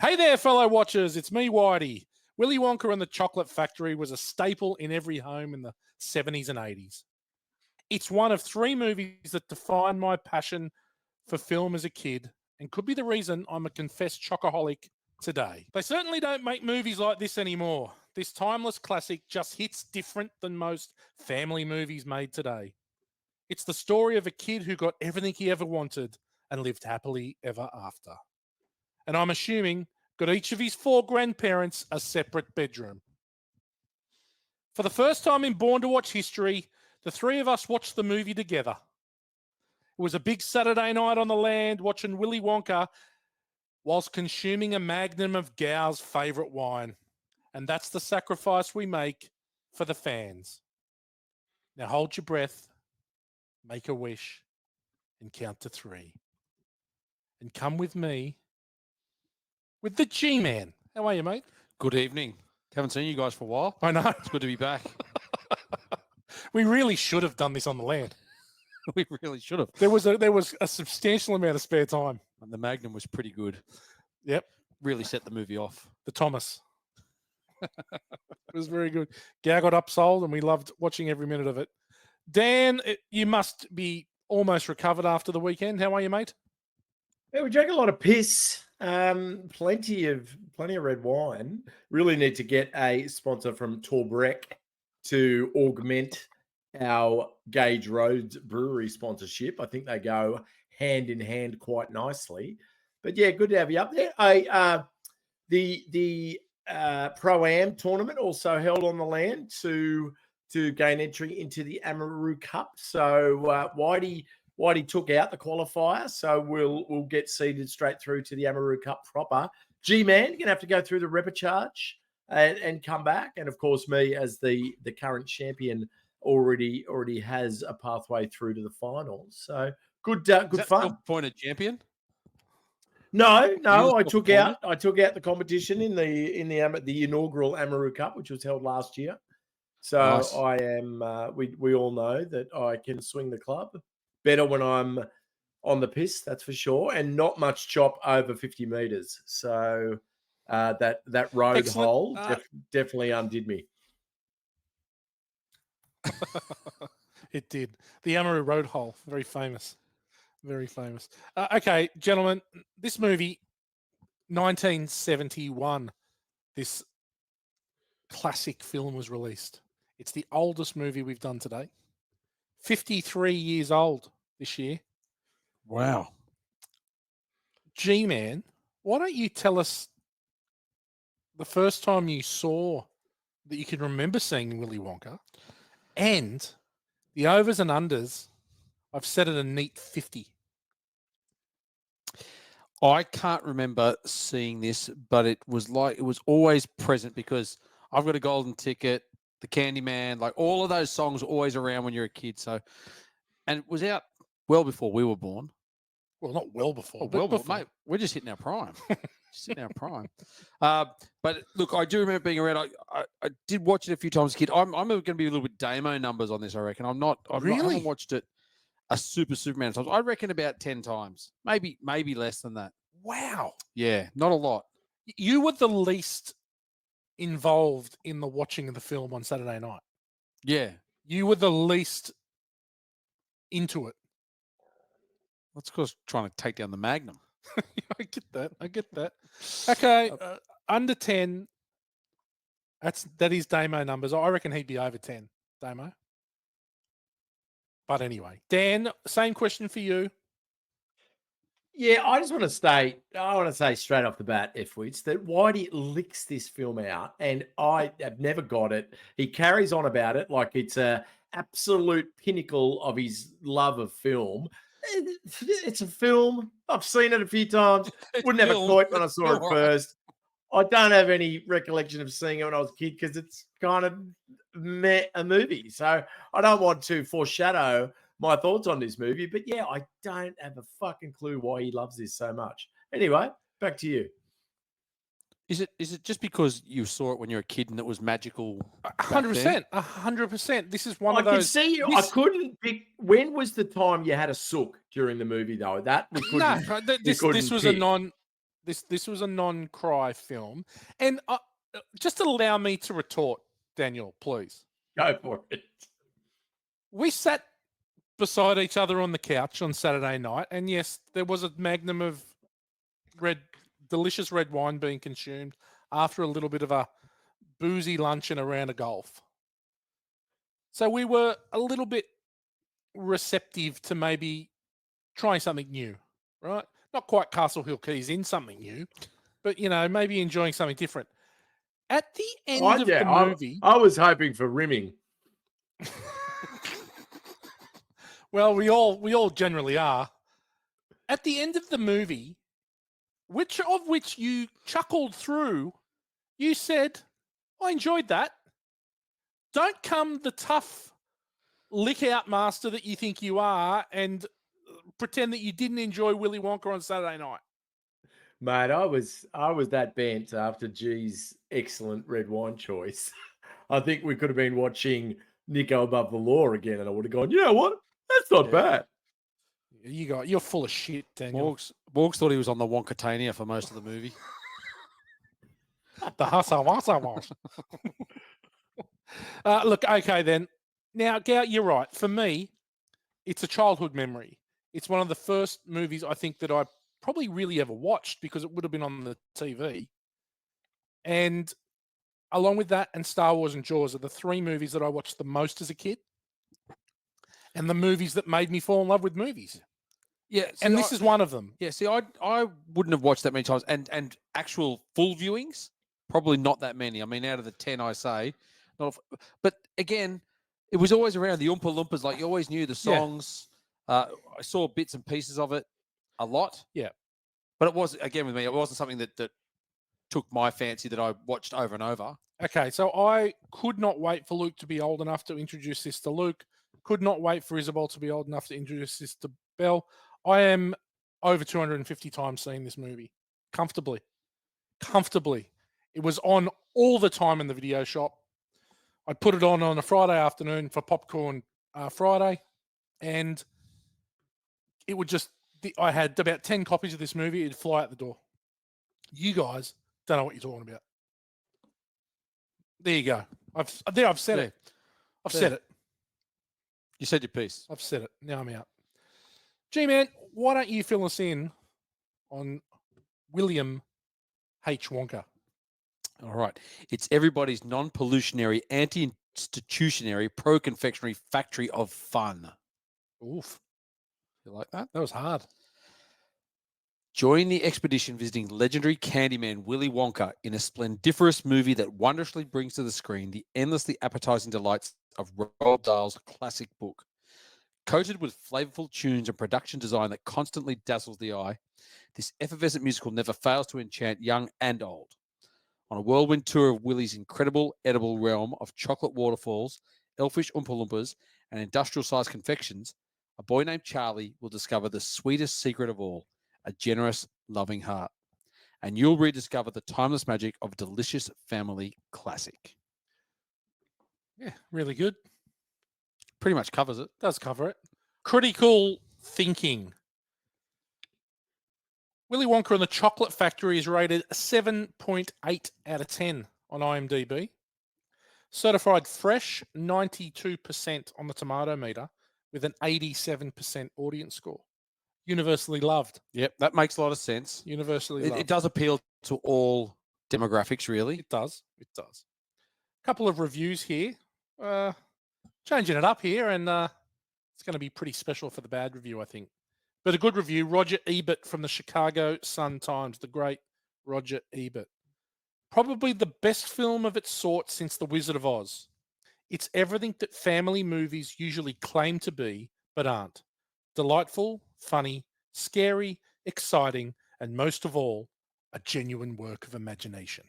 Hey there, fellow watchers. It's me, Whitey. Willy Wonka and the Chocolate Factory was a staple in every home in the 70s and 80s. It's one of three movies that defined my passion for film as a kid and could be the reason I'm a confessed chocoholic today. They certainly don't make movies like this anymore. This timeless classic just hits different than most family movies made today. It's the story of a kid who got everything he ever wanted and lived happily ever after. And I'm assuming got each of his four grandparents a separate bedroom. For the first time in Born to Watch history, the three of us watched the movie together. It was a big Saturday night on the land watching Willy Wonka whilst consuming a magnum of Gow's favourite wine. And that's the sacrifice we make for the fans. Now hold your breath, make a wish, and count to three. And come with me with the G-Man. How are you, mate? Good evening. Haven't seen you guys for a while. I know. It's good to be back. We really should have done this on the land. We really should have. There was a substantial amount of spare time. And the Magnum was pretty good. Yep. Really set the movie off. The Thomas. It was very good. Gow got upsold and we loved watching every minute of it. Dan, you must be almost recovered after the weekend. How are you, mate? Yeah, we drank a lot of piss. Plenty of red wine. Really need to get a sponsor from Torbreck to augment our Gage Roads brewery sponsorship. I think they go hand in hand quite nicely. But yeah, good to have you up there. The Pro-Am tournament also held on the land to gain entry into the Amaroo Cup. So Whitey took out the qualifier, so we'll get seeded straight through to the Amaroo Cup proper. G-Man, you're going to have to go through the repechage and come back. And, of course, me as the current champion already has a pathway through to the finals. So good fun. Appointed champion? No, I took out the competition in the inaugural Amaroo Cup, which was held last year. So nice. I am. We all know that I can swing the club better when I'm on the piss, that's for sure, and not much chop over 50 meters. So that road hole definitely undid me. It did. The Amaroo road hole, very famous. Very famous. Okay, gentlemen, this movie, 1971, this classic film was released. It's the oldest movie we've done today. 53 years old this year. Wow. G-Man, why don't you tell us the first time you saw that you can remember seeing Willy Wonka and the overs and unders. I've set it a neat 50. I can't remember seeing this, but it was always present because I've got a golden ticket, the Candyman, like all of those songs are always around when you're a kid. So, and it was out well before we were born. Well, not well before. Oh, well before. Mate, we're just hitting our prime. But look, I do remember being around. I did watch it a few times as a kid. I'm going to be a little bit demo numbers on this, I reckon. I haven't watched it a super amount of times. I reckon about 10 times, maybe less than that. Wow. Yeah, not a lot. You were the least involved in the watching of the film on Saturday night. Yeah. You were the least into it. That's because trying to take down the Magnum. I get that. Okay, under 10. That is Damo numbers. I reckon he'd be over 10, Damo. But anyway, Dan, same question for you. Yeah, I want to say straight off the bat, F-Wits, that Whitey licks this film out, and I have never got it. He carries on about it like it's a absolute pinnacle of his love of film. It's a film. I've seen it a few times. Wouldn't have a clue when I saw it first. I don't have any recollection of seeing it when I was a kid because it's kind of a movie. So I don't want to foreshadow my thoughts on this movie. But yeah, I don't have a fucking clue why he loves this so much. Anyway, back to you. Is it just because you saw it when you were a kid and it was magical? 100%. 100%. This is one of those. I can see you. I couldn't pick. When was the time you had a sook during the movie, though? That we couldn't. No, this was pick. This was a non-cry film, and just allow me to retort, Daniel, please. Go for it. We sat beside each other on the couch on Saturday night, and yes, there was a magnum of delicious red wine being consumed after a little bit of a boozy lunch and a round of golf. So we were a little bit receptive to maybe trying something new, right? Not quite Castle Hill Keys in something new, but maybe enjoying something different. At the end of the movie, I was hoping for rimming. Well, we all generally are. At the end of the movie, which you chuckled through, you said, "I enjoyed that." Don't come the tough lick out master that you think you are and pretend that you didn't enjoy Willy Wonka on Saturday night. Mate, I was that bent after G's excellent red wine choice. I think we could have been watching Nico Above the Law again, and I would have gone, you know what? That's not bad. You're full of shit, Daniel. Morgs thought he was on the Wonkatania for most of the movie. The hustle. Look, okay then. Now, Gout, you're right. For me, it's a childhood memory. It's one of the first movies I think that I probably really ever watched because it would have been on the TV. And along with that and Star Wars and Jaws are the three movies that I watched the most as a kid and the movies that made me fall in love with movies. Yeah. And this is one of them. Yeah. See, I wouldn't have watched that many times. And actual full viewings, probably not that many. I mean, out of the 10, I say. But again, it was always around the Oompa Loompas. Like, you always knew the songs. I saw bits and pieces of it a lot. Yeah. But it was, again, with me, it wasn't something that took my fancy that I watched over and over. Okay, so I could not wait for Luke to be old enough to introduce this to Luke. Could not wait for Isabel to be old enough to introduce this to Belle. I am over 250 times seeing this movie. Comfortably. It was on all the time in the video shop. I'd put it on a Friday afternoon for popcorn Friday, and it would just... I had about 10 copies of this movie. It'd fly out the door. You guys don't know what you're talking about. There you go. I've said it. I've said it. You said your piece. I've said it. Now I'm out. G-Man, why don't you fill us in on William H. Wonka? All right. It's everybody's non-pollutionary, anti-institutionary, pro-confectionery factory of fun. Oof. You like that? That was hard. Join the expedition visiting legendary Candyman Willy Wonka in a splendiferous movie that wondrously brings to the screen the endlessly appetizing delights of Roald Dahl's classic book. Coated with flavorful tunes and production design that constantly dazzles the eye, this effervescent musical never fails to enchant young and old. On a whirlwind tour of Willy's incredible edible realm of chocolate waterfalls, elfish Oompa Loompas, and industrial-sized confections, a boy named Charlie will discover the sweetest secret of all, a generous, loving heart. And you'll rediscover the timeless magic of delicious family classic. Yeah, really good. Pretty much covers it. Does cover it. Critical thinking. Willy Wonka and the Chocolate Factory is rated 7.8 out of 10 on IMDb. Certified fresh, 92% on the tomato meter with an 87% audience score. Universally loved. Yep, that makes a lot of sense. Universally loved. It does appeal to all demographics, really. It does. A couple of reviews here. Changing it up here, and it's going to be pretty special for the bad review, I think. But a good review, Roger Ebert from the Chicago Sun-Times, the great Roger Ebert. Probably the best film of its sort since The Wizard of Oz. It's everything that family movies usually claim to be, but aren't. Delightful, funny, scary, exciting, and most of all, a genuine work of imagination.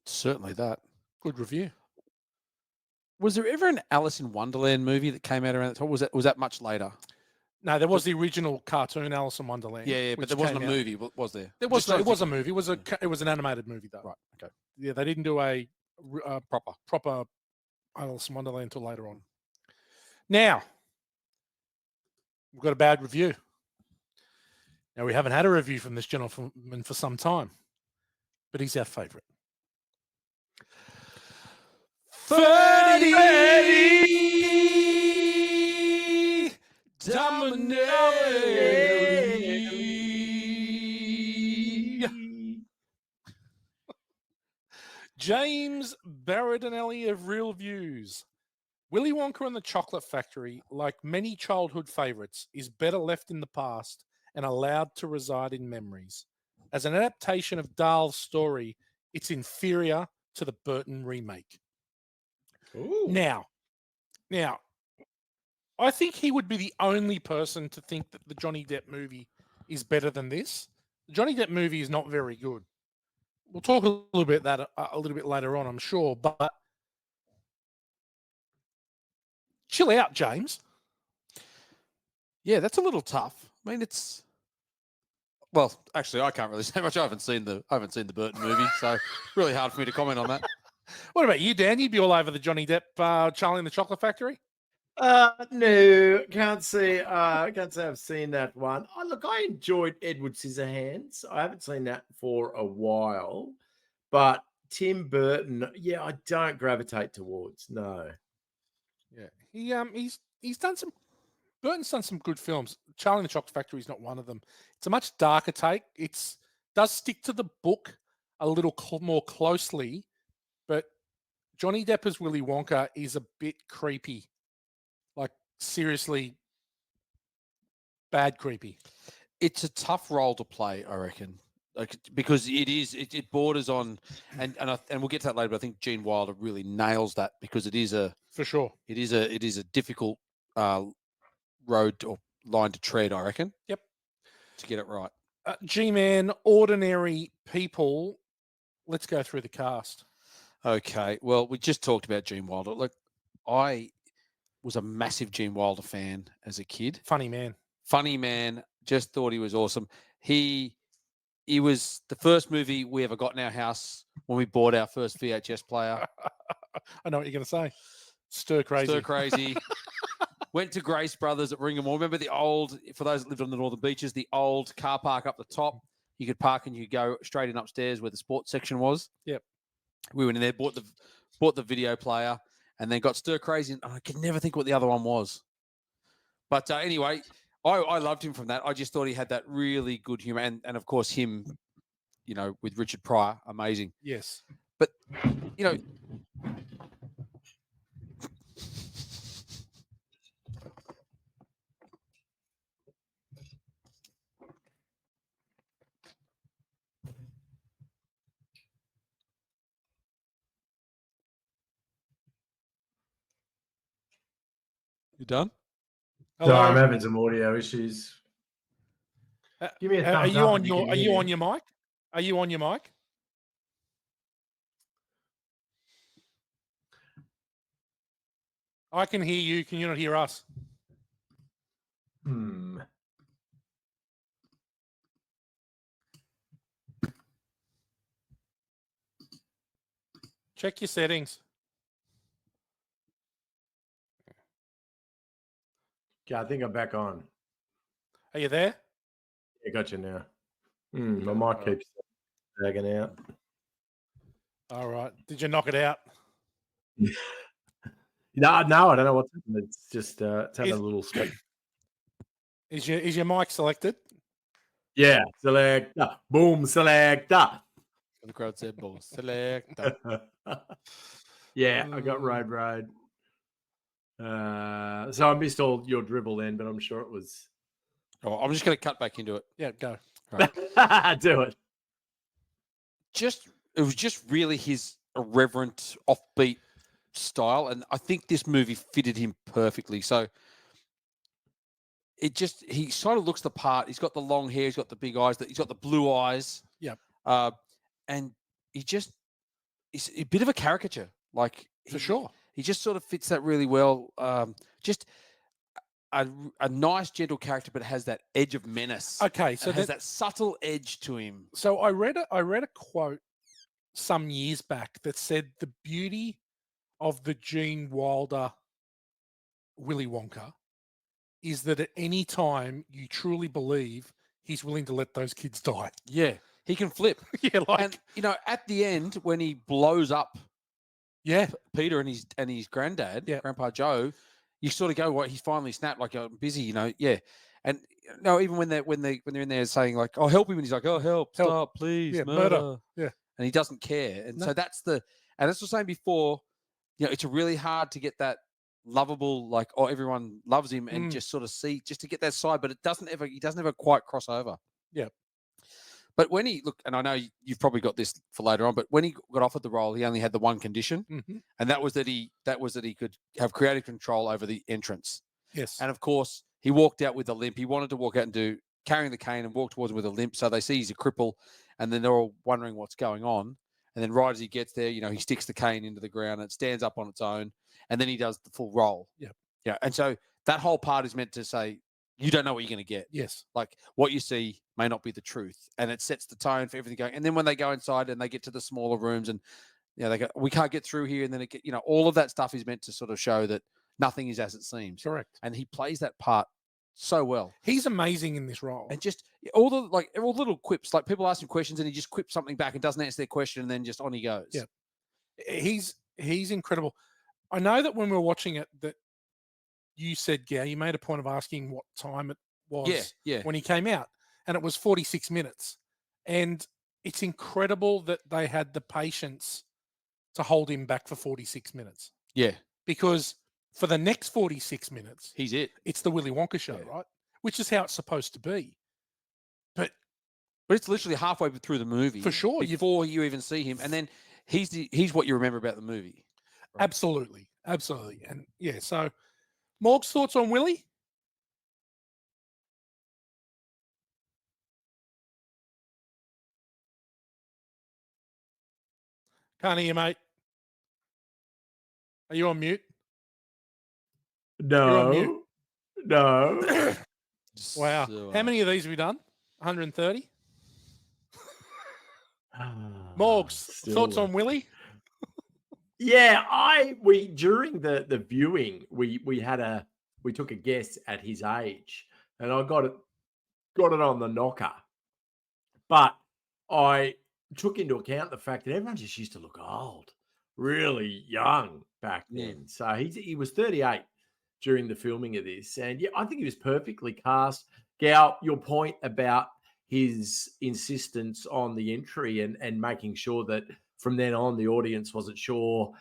Certainly that. Good review. Was there ever an Alice in Wonderland movie that came out around that time? Was that much later? No, there was the original cartoon Alice in Wonderland. Yeah, but there wasn't a movie, was there? It was a movie. It was an animated movie, though. Right. Okay. Yeah, they didn't do a proper Alice in Wonderland until later on. Now, we've got a bad review. Now, we haven't had a review from this gentleman for some time, but he's our favourite. Ferdy Dominelli. James Berardinelli of Real Views. Willy Wonka and the Chocolate Factory, like many childhood favourites, is better left in the past and allowed to reside in memories. As an adaptation of Dahl's story, it's inferior to the Burton remake. Ooh. Now, I think he would be the only person to think that the Johnny Depp movie is better than this. The Johnny Depp movie is not very good. We'll talk a little bit that a little bit later on, I'm sure, but chill out, James. Yeah, that's a little tough. I mean, it's well, actually, I can't really say much. I haven't seen the Burton movie, so really hard for me to comment on that. What about you, Dan? You'd be all over the Johnny Depp Charlie and the Chocolate Factory? No, can't say I've seen that one. Oh, look, I enjoyed Edward Scissorhands. I haven't seen that for a while, but Tim Burton, yeah, I don't gravitate towards. No. Yeah, he's done some. Burton's done some good films. Charlie and the Chocolate Factory is not one of them. It's a much darker take. It does stick to the book a little more closely, but Johnny Depp as Willy Wonka is a bit creepy. Like, seriously bad creepy. It's a tough role to play, I reckon, like because it borders on, and we'll get to that later. But I think Gene Wilder really nails that because it is a difficult road or line to tread, I reckon. Yep, to get it right. G-Man, ordinary people. Let's go through the cast. Okay, well, we just talked about Gene Wilder. Look, I was a massive Gene Wilder fan as a kid. Funny man. Just thought he was awesome. He was the first movie we ever got in our house when we bought our first VHS player. I know what you're going to say. Stir crazy. Went to Grace Brothers at Ringham. Remember the old, for those that lived on the northern beaches, the old car park up the top. You could park and you go straight in upstairs where the sports section was. Yep. We went in there, bought the video player, and then got stir crazy. And I could never think what the other one was. But anyway, I loved him from that. I just thought he had that really good humor, and of course him, with Richard Pryor, amazing. Yes. But you done? Hello? Sorry, I'm having some audio issues. Give me a thumbs Are you up on your? Are you on your mic? Are you on your mic? I can hear you. Can you not hear us? Check your settings. Yeah, I think I'm back on. Are you there? I got you now. My mic keeps lagging out. All right. Did you knock it out? No, I don't know what's happening. It's just it's had a little spec. Is your mic selected? Yeah, selector. Boom, selector. The crowd said boom, selector. Yeah, I got road. So I missed all your dribble then, but I'm sure it was. Oh, I'm just going to cut back into it. Yeah, go. Right. Do it. It was just really his irreverent, offbeat style, and I think this movie fitted him perfectly. So he sort of looks the part. He's got the long hair, he's got the big eyes, he's got the blue eyes. Yeah. And he's a bit of a caricature, for sure. He just sort of fits that really well. Just a nice, gentle character, but has that edge of menace. Okay, so has that subtle edge to him. So I read a quote some years back that said the beauty of the Gene Wilder Willy Wonka is that at any time you truly believe he's willing to let those kids die. Yeah, he can flip. Yeah, like And you know, at the end when he blows up yeah, Peter and his granddad, Yeah. Grandpa Joe, you sort of go, "What? He's finally snapped. Like I'm busy, you know." Yeah, and no, even when they're in there saying like, "Oh, help him," and he's like, "Oh, help, Help. stop, please, Yeah, murder. murder. Yeah. And he doesn't care. And No. so that's the, and that's what I was saying before. You know, it's really hard to get that lovable, like, oh, everyone loves him, and just sort of see, just to get that side, but he doesn't ever quite cross over. Yeah. But when he look, and I know you've probably got this for later on, but when he got offered the role, he only had the one condition, and that was that he could have creative control over the entrance. Yes. And of course, he walked out with a limp. He wanted to walk out and do carrying the cane and walk towards him with a limp. So they see he's a cripple, and then they're all wondering what's going on. And then right as he gets there, you know, he sticks the cane into the ground and it stands up on its own, and then he does the full roll. Yeah. Yeah. And so that whole part is meant to say, you don't know what you're going to get. Yes. Like what you see may not be the truth. And it sets the tone for everything going. And then when they go inside and they get to the smaller rooms and, you know, they go, we can't get through here. And then it get, you know, all of that stuff is meant to sort of show that nothing is as it seems. Correct. And he plays that part so well. He's amazing in this role. And just all the little quips, like people ask him questions and he just quips something back and doesn't answer their question and then just on he goes. Yeah. He's incredible. I know that when we were watching it that you said, yeah, you made a point of asking what time it was when he came out. And it was 46 minutes. And it's incredible that they had the patience to hold him back for 46 minutes. Yeah. Because for the next 46 minutes, he's it. It's the Willy Wonka show, right? Which is how it's supposed to be. But it's literally halfway through the movie. For sure. Before you even see him. And then he's what you remember about the movie. Right? Absolutely. Absolutely. And yeah, so Morg's thoughts on Willy? Can't hear you, mate. Are you on mute? No. You're on mute. No. Wow. How many of these have we done? 130? Morgs, thoughts on Willy? Yeah, we during the viewing, we took a guess at his age, and I got it on the knocker. But I took into account the fact that everyone just used to look old, really young back then. So he was 38 during the filming of this, and yeah, I think he was perfectly cast. Gal, your point about his insistence on the entry and making sure that from then on the audience wasn't sure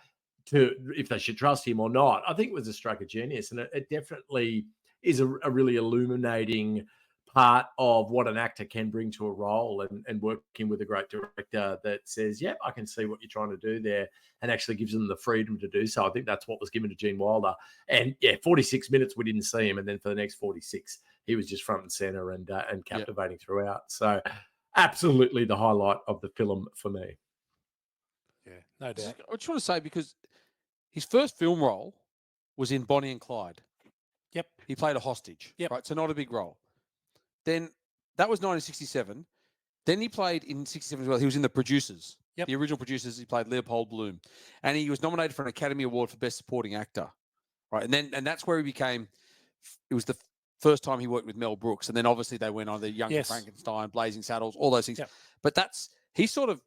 if they should trust him or not, I think it was a stroke of genius, and it definitely is a really illuminating part of what an actor can bring to a role, and working with a great director that says, yep, I can see what you're trying to do there, and actually gives them the freedom to do so. I think that's what was given to Gene Wilder. And yeah, 46 minutes we didn't see him, and then for the next 46 he was just front and center and captivating throughout. So absolutely the highlight of the film for me. Yeah, no doubt. I just want to say, because his first film role was in Bonnie and Clyde. Yep. He played a hostage. Yep. Right, so not a big role. Then that was 1967. Then he played in 67 as well. He was in The Producers. Yep. The original Producers. He played Leopold Bloom. And he was nominated for an Academy Award for Best Supporting Actor. Right. And that's where he became, it was the first time he worked with Mel Brooks. And then obviously they went on the Young Frankenstein, Blazing Saddles, all those things. Yep. But he sort of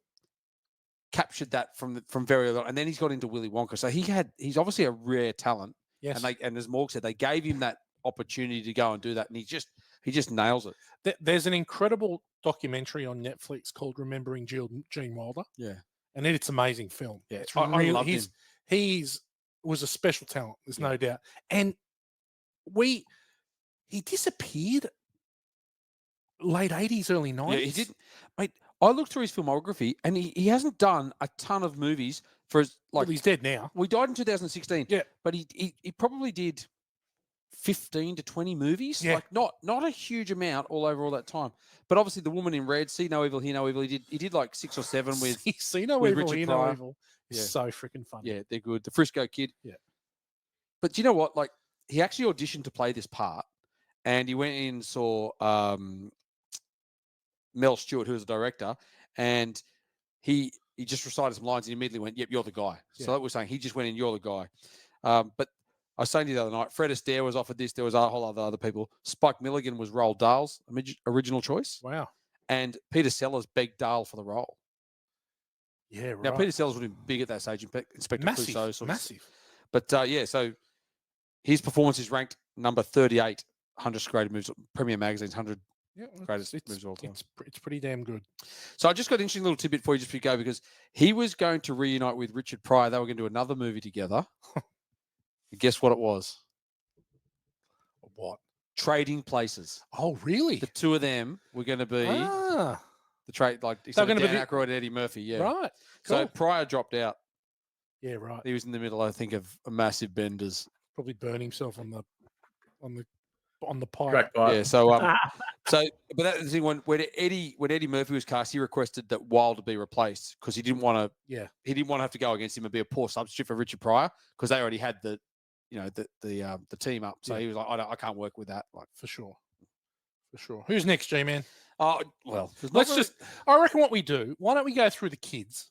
captured that from very early on. And then he's got into Willy Wonka. So he's obviously a rare talent. Yes. And as Morg said, they gave him that opportunity to go and do that. And he just nails it. There's an incredible documentary on Netflix called Remembering Gene Wilder. Yeah. And it's an amazing film. Yeah. It's I love him. He was a special talent. There's no doubt. And he disappeared late 80s, early 90s. Yeah, he didn't. Mate, I looked through his filmography and he hasn't done a ton of movies for well, he's dead now. We died in 2016. Yeah. But he probably did 15 to 20 movies. Yeah. Like not a huge amount all over all that time. But obviously The Woman in Red, See No Evil, Hear No Evil. He did like 6 or 7 with See No with Evil, Richard Hear Pryor. No Evil. So freaking funny. Yeah, they're good. The Frisco Kid. Yeah. But do you know what? Like, he actually auditioned to play this part, and he went in and saw Mel Stuart, who was the director, and he just recited some lines and immediately went, yep, you're the guy. So that was saying he just went in, you're the guy. But I was saying to you the other night, Fred Astaire was offered this. There was a whole other people. Spike Milligan was Roald Dahl's original choice. Wow. And Peter Sellers begged Dahl for the role. Yeah, right. Now, Peter Sellers would have been big at that stage. Inspector Clouseau. Massive. But, so his performance is ranked number 38, 100 greatest movies, Premier Magazine's 100 greatest movies of all time. It's pretty damn good. So I just got an interesting little tidbit for you just before you go, because he was going to reunite with Richard Pryor. They were going to do another movie together. Guess what it was? What? Trading Places. Oh, really? The two of them were going to be the trade, like Dan Aykroyd and Eddie Murphy. Yeah. Right. Cool. So Pryor dropped out. Yeah, right. He was in the middle, I think, of a massive benders. Probably burn himself on the pipe. Crack pipe. Yeah. So but that's the thing, when Eddie Murphy was cast, he requested that Wilder be replaced because he didn't want to. Yeah. He didn't want to have to go against him and be a poor substitute for Richard Pryor because they already had the team up. So he was like, I can't work with that. Like for sure. Who's next, G-Man? Oh well, I reckon what we do. Why don't we go through the kids?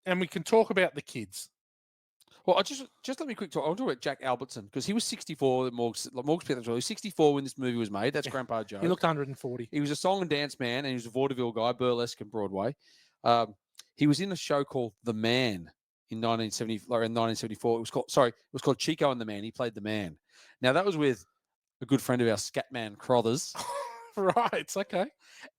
And we can talk about the kids. Well, just let me quick talk. I'll talk about Jack Albertson because he was 64. Morg's picked up. He was 64 when this movie was made. That's Grandpa Joe. He looked 140. He was a song and dance man, and he was a vaudeville guy, burlesque and Broadway. He was in a show called The Man in 1974. It was called Chico and the Man. He played the man. Now that was with a good friend of ours, Scatman Crothers. Right. It's okay.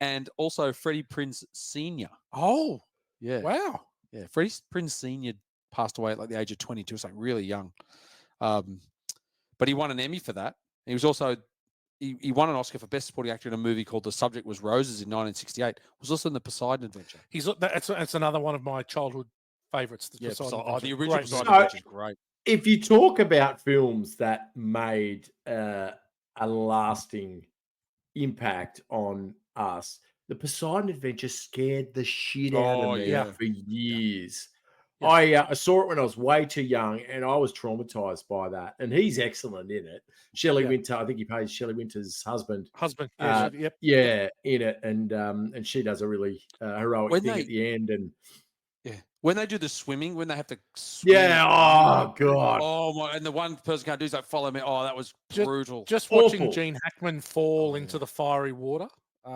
And also Freddie Prinze Sr. Oh, yeah. Wow. Yeah. Freddie Prinze Sr. passed away at like the age of 22. It's like really young. But he won an Emmy for that. He was also, he won an Oscar for Best Supporting Actor in a movie called The Subject Was Roses in 1968. Was also in The Poseidon Adventure. That's another one of my childhood favorites. The original Great Poseidon Adventure is great. If you talk about films that made a lasting impact on us, The Poseidon Adventure scared the shit out of me for years. Yeah. I saw it when I was way too young, and I was traumatized by that. And he's excellent in it. Shelley Winter, I think he plays Shelley Winter's husband. In it, and she does a really heroic thing at the end. And when they do the swimming, when they have to swim. Yeah, oh god. Oh my, and the one person can't do is like follow me. Oh, that was brutal. Just watching Gene Hackman fall into the fiery water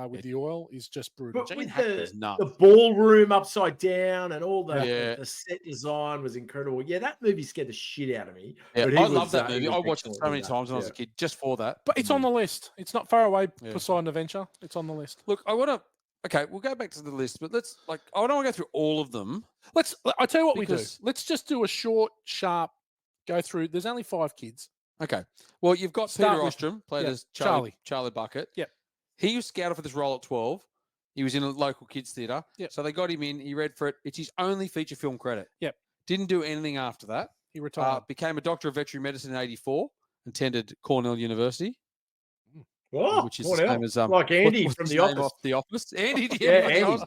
with the oil is just brutal. But with the ballroom upside down and all the set design was incredible. Yeah, that movie scared the shit out of me. Yeah, I love that movie. I watched it so many times when I was a kid just for that. But it's on the list. It's not far away, Poseidon Adventure. It's on the list. Look, okay, we'll go back to the list, but I don't want to go through all of them. I'll tell you what we do. Let's just do a short, sharp go through. There's only 5 kids. Okay. Well, you've got Peter Ostrum, played as Charlie Bucket. Yep. He was scouted for this role at 12. He was in a local kids theatre. Yep. So they got him in. He read for it. It's his only feature film credit. Yep. Didn't do anything after that. He retired. Became a doctor of veterinary medicine in 1984. Attended Cornell University. Oh, which is the same as like Andy from The Office. Off The Office. Andy, Andy.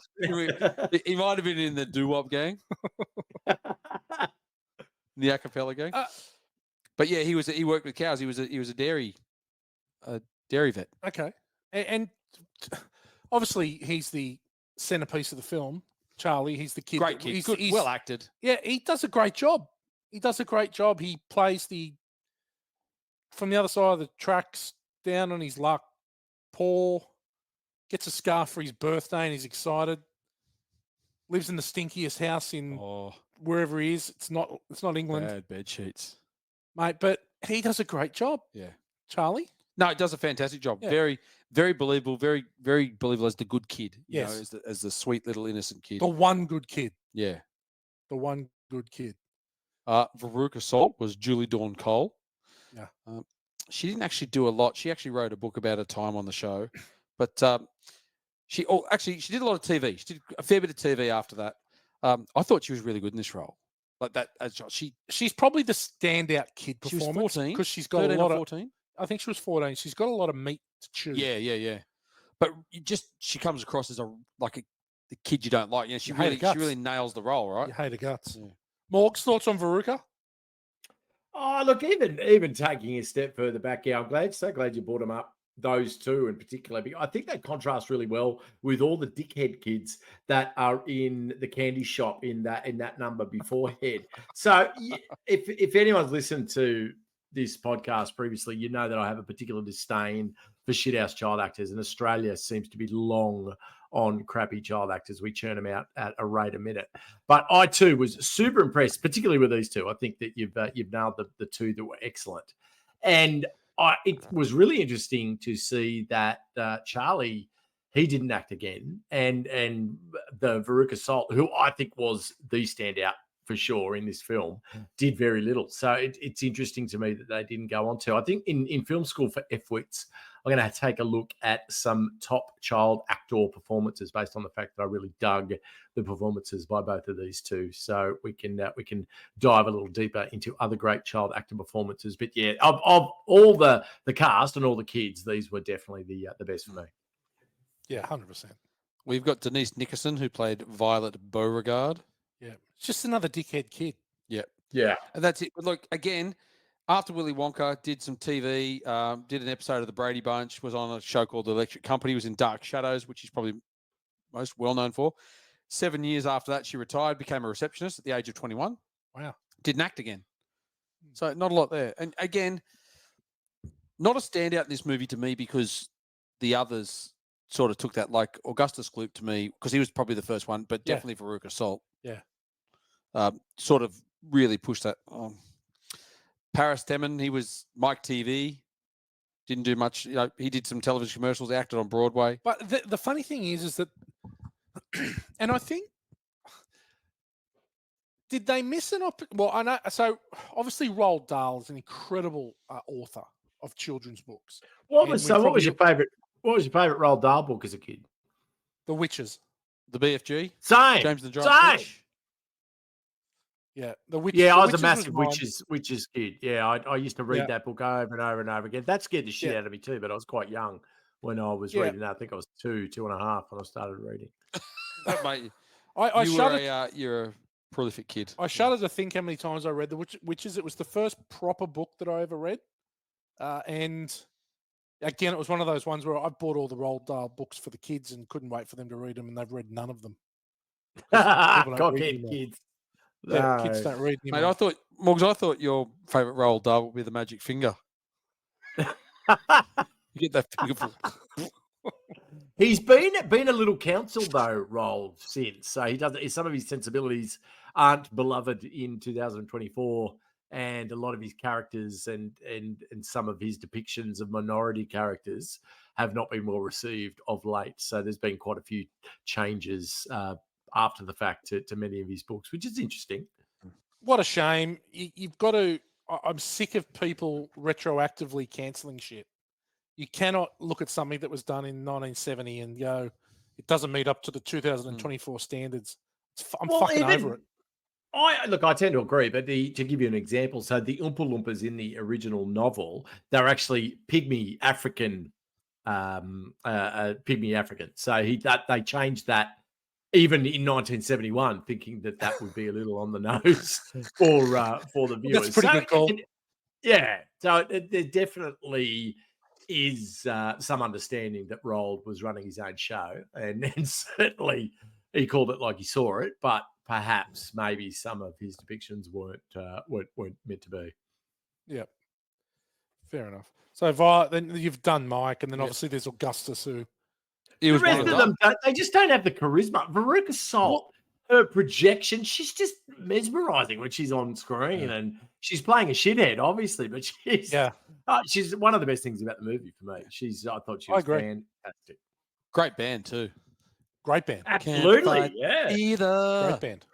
He might have been in the doo-wop gang, the a cappella gang. But yeah, he worked with cows. He was a dairy vet. Okay, and obviously he's the centerpiece of the film. Charlie, he's the kid. Great kid, he's well acted. Yeah, he does a great job. He plays from the other side of the tracks. Down on his luck, poor, gets a scarf for his birthday and he's excited. Lives in the stinkiest house in wherever he is. It's not England. Bad bed sheets, mate. But he does a great job. Yeah, Charlie. No, it does a fantastic job. Yeah. Very, very believable. Very, very believable as the good kid. You know, as the sweet little innocent kid. The one good kid. Yeah, the one good kid. Veruca Salt was Julie Dawn Cole. Yeah. She didn't actually do a lot. She actually wrote a book about her time on the show, but she did a lot of TV. She did a fair bit of TV after that. I thought she was really good in this role. Like that, she's probably the standout kid performance. She was 14 because she's got a lot of 14. I think she was 14. She's got a lot of meat to chew. Yeah. But she comes across as the kid you don't like. You know, she really nails the role, right? You hate her guts. Yeah. Morg's thoughts on Veruca? Oh, look, even taking a step further back, I'm so glad you brought him up, those two in particular. I think they contrast really well with all the dickhead kids that are in the candy shop in that number beforehand. So if anyone's listened to this podcast previously, you know that I have a particular disdain for shithouse child actors, and Australia seems to be long on crappy child actors. We churn them out at a rate a minute. But I too was super impressed, particularly with these two. I think that you've nailed the two that were excellent, and it was really interesting to see that Charlie, he didn't act again, and the Veruca Salt, who I think was the standout for sure in this film, did very little. So it's interesting to me that they didn't go on to. I think in film school for FWITs, I'm going to take a look at some top child actor performances based on the fact that I really dug the performances by both of these two. So we can dive a little deeper into other great child actor performances. But yeah, of all the cast and all the kids, these were definitely the best for me. Yeah, 100%. We've got Denise Nickerson, who played Violet Beauregard. Yeah, it's just another dickhead kid. Yeah, and that's it. But look, again, after Willy Wonka, did some TV, did an episode of The Brady Bunch, was on a show called The Electric Company, was in Dark Shadows, which he's probably most well known for. 7 years after that, she retired, became a receptionist at the age of 21. Wow. Didn't act again. So not a lot there. And again, not a standout in this movie to me because the others sort of took that, like Augustus Gloop to me, because he was probably the first one, but definitely Veruca Salt. Yeah. Sort of really pushed that on. Paris Temin, he was Mike TV. Didn't do much. You know, he did some television commercials, acted on Broadway. But the funny thing is that, and I think, did they miss an Well, I know. So obviously, Roald Dahl is an incredible author of children's books. What was your favorite? What was your favorite Roald Dahl book as a kid? The Witches. The BFG. Same. James and the Giant Fish. Yeah, the Witches. Yeah, I was a massive witches kid. Yeah, I used to read that book over and over and over again. That scared the shit out of me too, but I was quite young when I was reading that. I think I was 2.5 when I started reading. Mate, you're a prolific kid. I shudder to think how many times I read The Witches. It was the first proper book that I ever read. And again, it was one of those ones where I bought all the Roald Dahl books for the kids and couldn't wait for them to read them, and they've read none of them. Cockhead kids. Yeah, kids don't read anymore. Mate, I thought your favourite Roald Dahl would be the magic finger. You get that fingerful. He's been a little counsel though, Roald, since. So he doesn't. Some of his sensibilities aren't beloved in 2024, and a lot of his characters and some of his depictions of minority characters have not been well received of late. So there's been quite a few changes after the fact to many of his books, which is interesting. What a shame. You've got to. I'm sick of people retroactively cancelling shit. You cannot look at something that was done in 1970 and go, it doesn't meet up to the 2024 standards. I'm fucking over it. I tend to agree, but to give you an example, so the Oompa Loompas in the original novel, they're actually pygmy African, So they changed that even in 1971, thinking that would be a little on the nose for the viewers. That's pretty good call. Yeah, so there definitely is some understanding that Roald was running his own show, and certainly he called it like he saw it, but perhaps maybe some of his depictions weren't meant to be. Yeah, fair enough. So then you've done Mike, and then obviously there's Augustus who. The rest of them, they just don't have the charisma. Veruca Salt, her projection, she's just mesmerizing when she's on screen, and she's playing a shithead, obviously, but she's one of the best things about the movie for me. I thought she was fantastic. Great band too. Great band. Absolutely, yeah. Either. Great band.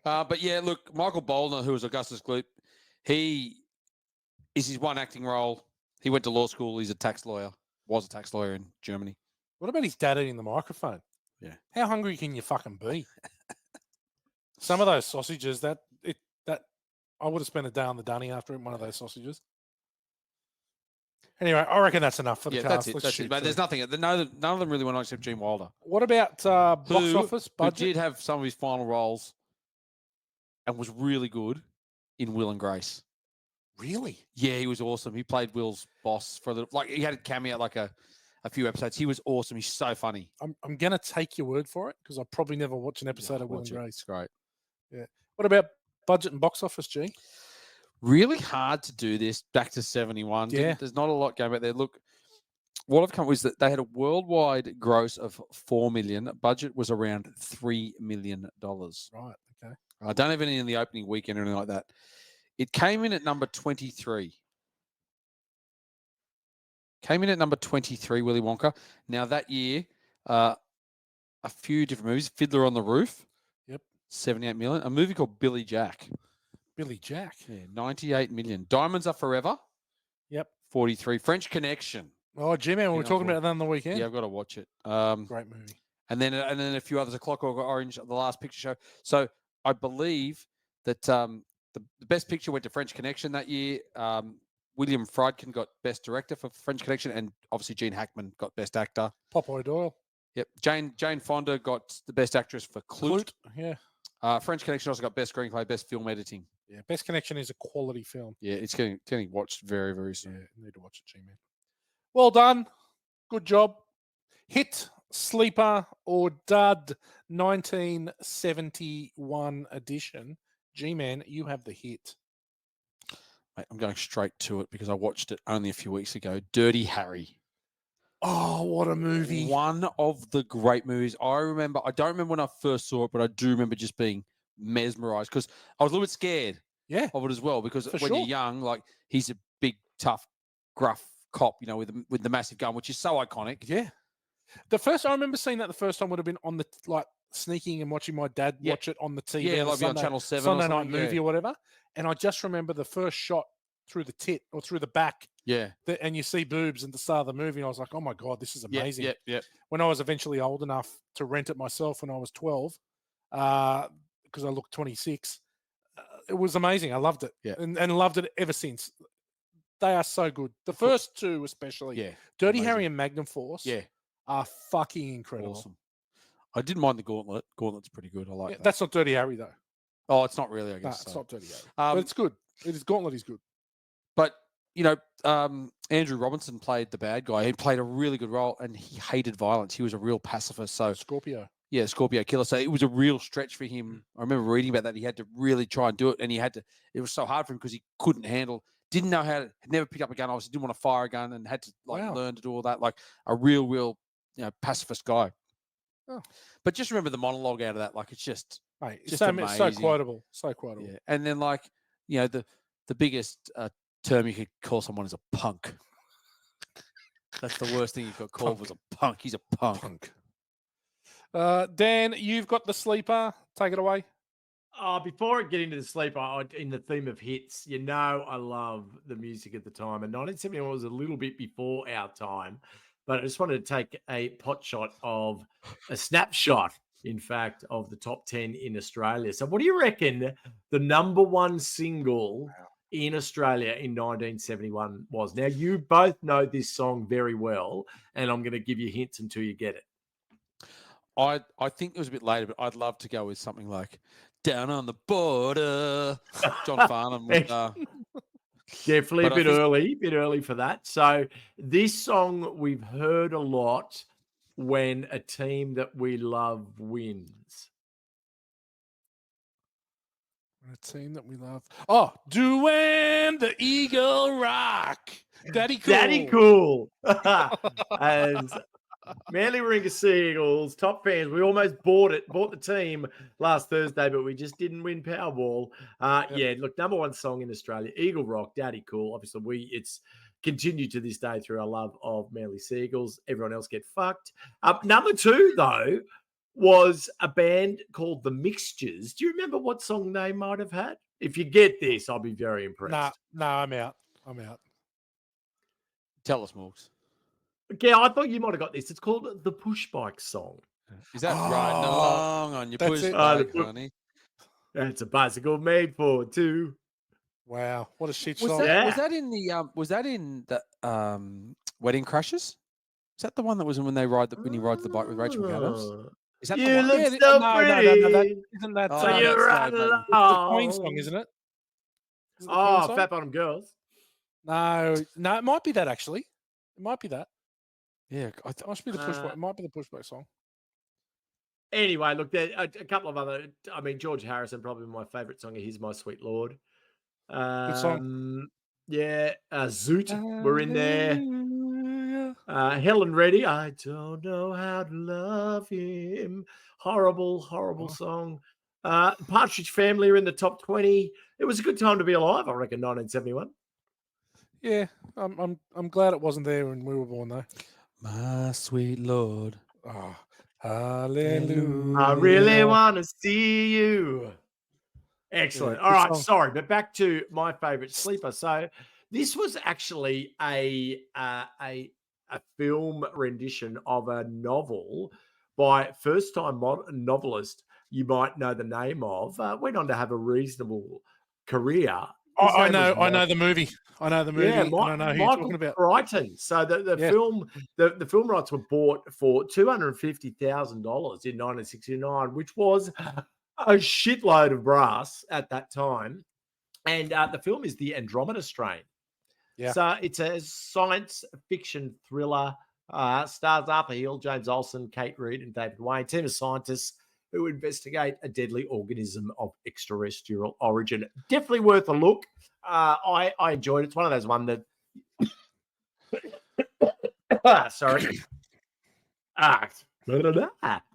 But yeah, look, Michael Bollner, who was Augustus Gloop, he is his one acting role. He went to law school. He's a tax lawyer. Was a tax lawyer in Germany. What about his dad eating the microphone? Yeah. How hungry can you fucking be? Some of those sausages, that I would have spent a day on the dunny after eating one of those sausages. Anyway, I reckon that's enough for the cast. That's it. But there's nothing. None of them really went on except Gene Wilder. What about box office budget? Who did have some of his final roles and was really good in Will and Grace. Really? Yeah, he was awesome. He played Will's boss for he had a cameo like a few episodes. He was awesome. He's so funny. I'm going to take your word for it because I probably never watched an episode of Will and Watch it. Grace. It's great. Yeah. What about budget and box office, G? Really hard to do this back to 71. Yeah. There's not a lot going back there. Look, what I've come with is that they had a worldwide gross of 4 million. Budget was around $3 million. Right. Okay. I don't have any in the opening weekend or anything like that. It came in at number 23. Willy Wonka. Now that year, a few different movies. Fiddler on the Roof. Yep. 78 million. A movie called Billy Jack. Billy Jack. Yeah, 98 million. Diamonds Are Forever. Yep. 43. French Connection. Oh, G-Man, we were talking about that on the weekend. Yeah, I've got to watch it. Great movie. And then a few others. A Clockwork Orange, The Last Picture Show. So I believe that the best picture went to French Connection that year. William Friedkin got Best Director for French Connection, and obviously Gene Hackman got Best Actor. Popeye Doyle. Yep. Jane Fonda got the Best Actress for Clute. Yeah. French Connection also got Best Screenplay, Best Film Editing. Yeah. Best Connection is a quality film. Yeah, it's getting watched very, very soon. Yeah, need to watch it, G-Man. Well done. Good job. Hit, sleeper, or dud 1971 edition. G-Man, you have the hit. Mate, I'm going straight to it because I watched it only a few weeks ago. Dirty Harry. Oh, what a movie. One of the great movies. I don't remember when I first saw it, but I do remember just being mesmerized because I was a little bit scared of it as well because when you're young, like he's a big, tough, gruff cop, with the massive gun, which is so iconic. Yeah. I remember seeing that the first time would have been on the, sneaking and watching my dad watch it on the TV. Yeah, like on Channel 7 Sunday or night something, movie or whatever. And I just remember the first shot through the tit or through the back. Yeah. And you see boobs at the start of the movie. And I was like, oh my God, this is amazing. Yeah. When I was eventually old enough to rent it myself when I was 12, because I looked 26, it was amazing. I loved it. Yeah. And loved it ever since. They are so good. The first two especially. Yeah. Dirty Harry and Magnum Force. Yeah. Are fucking incredible. Awesome. I didn't mind the Gauntlet. Gauntlet's pretty good. I like that. That's not Dirty Harry though. Oh, it's not really, I No, guess. it's not Dirty Harry. But it's good. Gauntlet is good. But, Andrew Robinson played the bad guy. He played a really good role and he hated violence. He was a real pacifist. So Scorpio. Yeah, Scorpio killer. So it was a real stretch for him. I remember reading about that. He had to really try and do it. And it was so hard for him because he didn't know how to, had never picked up a gun. Obviously didn't want to fire a gun and had to learn to do all that. Like a real, pacifist guy. Oh. But just remember the monologue out of that. Like it's just, it's so quotable. So quotable. Yeah. And then the biggest term you could call someone is a punk. That's the worst thing you could call was a punk. He's a punk. Dan, you've got the sleeper. Take it away. Before I get into the sleeper, in the theme of hits, I love the music at the time. And 1971 was a little bit before our time. But I just wanted to take a snapshot, in fact, of the top 10 in Australia. So what do you reckon the number one single in Australia in 1971 was? Now, you both know this song very well, and I'm going to give you hints until you get it. I think it was a bit later, but I'd love to go with something like Down on the Border, John Farnham. Definitely a bit early for that. So this song we've heard a lot when a team that we love wins. A team that we love. Oh, Duane the Eagle Rock. Daddy Cool. And Manly Warringah Seagulls, top fans. We almost bought the team last Thursday, but we just didn't win Powerball. Yeah, look, number one song in Australia, Eagle Rock, Daddy Cool. Obviously, it's continued to this day through our love of Manly Seagulls. Everyone else get fucked. Number two, though, was a band called The Mixtures. Do you remember what song they might have had? If you get this, I'll be very impressed. No, I'm out. Tell us, Morgs. Yeah, I thought you might have got this. It's called the Push Bike Song. Is that riding along on your push bike, honey? It's a bicycle made for two. Wow, what a shit song! Was that in the Wedding Crashers? Is that the one that was when he rides the bike with Rachel McAdams? Is that you the one? Look so pretty. No, isn't that? So you ride along. It's the Queen song, isn't it? Is it the Queen song? Fat Bottom Girls. No, it might be that actually. It might be that. Yeah, It must be the Pushback. It might be the Pushback song. Anyway, look, there a couple of other. I mean, George Harrison, probably my favourite song of his, "My Sweet Lord." Good song. Yeah, Zoot, we're in there. Hallelujah. Helen Reddy, I don't know how to love him. Horrible, horrible Oh. song. Partridge Family are in the top 20. It was a good time to be alive, I reckon, 1971. Yeah, I'm glad it wasn't there when we were born though. My sweet Lord. Oh, hallelujah. I really want to see you. Excellent. Yeah, All good right, song. sorry, but back to my favorite sleeper. So this was actually a film rendition of a novel by first-time novelist you might know the name of. Went on to have a reasonable career. His I name was know the movie. I know the movie, yeah, and I know who you're Michael talking about. Crichton. So the Yeah. film, the film rights were bought for $250,000 in 1969, which was a shitload of brass at that time. And the film is The Andromeda Strain. Yeah. So it's a science fiction thriller. Stars Arthur Hill, James Olsen, Kate Reed, and David Wayne. Team of scientists who investigate a deadly organism of extraterrestrial origin. Definitely worth a look. I enjoyed it. It's one of those ones that sorry.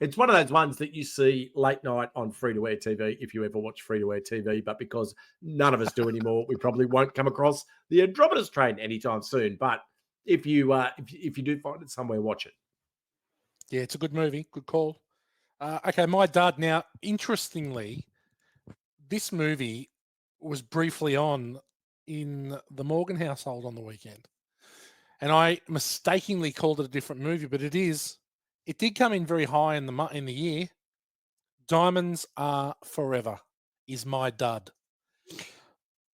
It's one of those ones that you see late night on free-to-air TV, if you ever watch free-to-air TV, but because none of us do anymore, we probably won't come across the Andromeda Strain anytime soon. But if you do find it somewhere, watch it. Yeah, it's a good movie. Good call. Okay, my dad. Now, interestingly, this movie was briefly on in the Morgan household on the weekend, and I mistakenly called it a different movie, but it is. It did come in very high in the year. Diamonds Are Forever is my dud.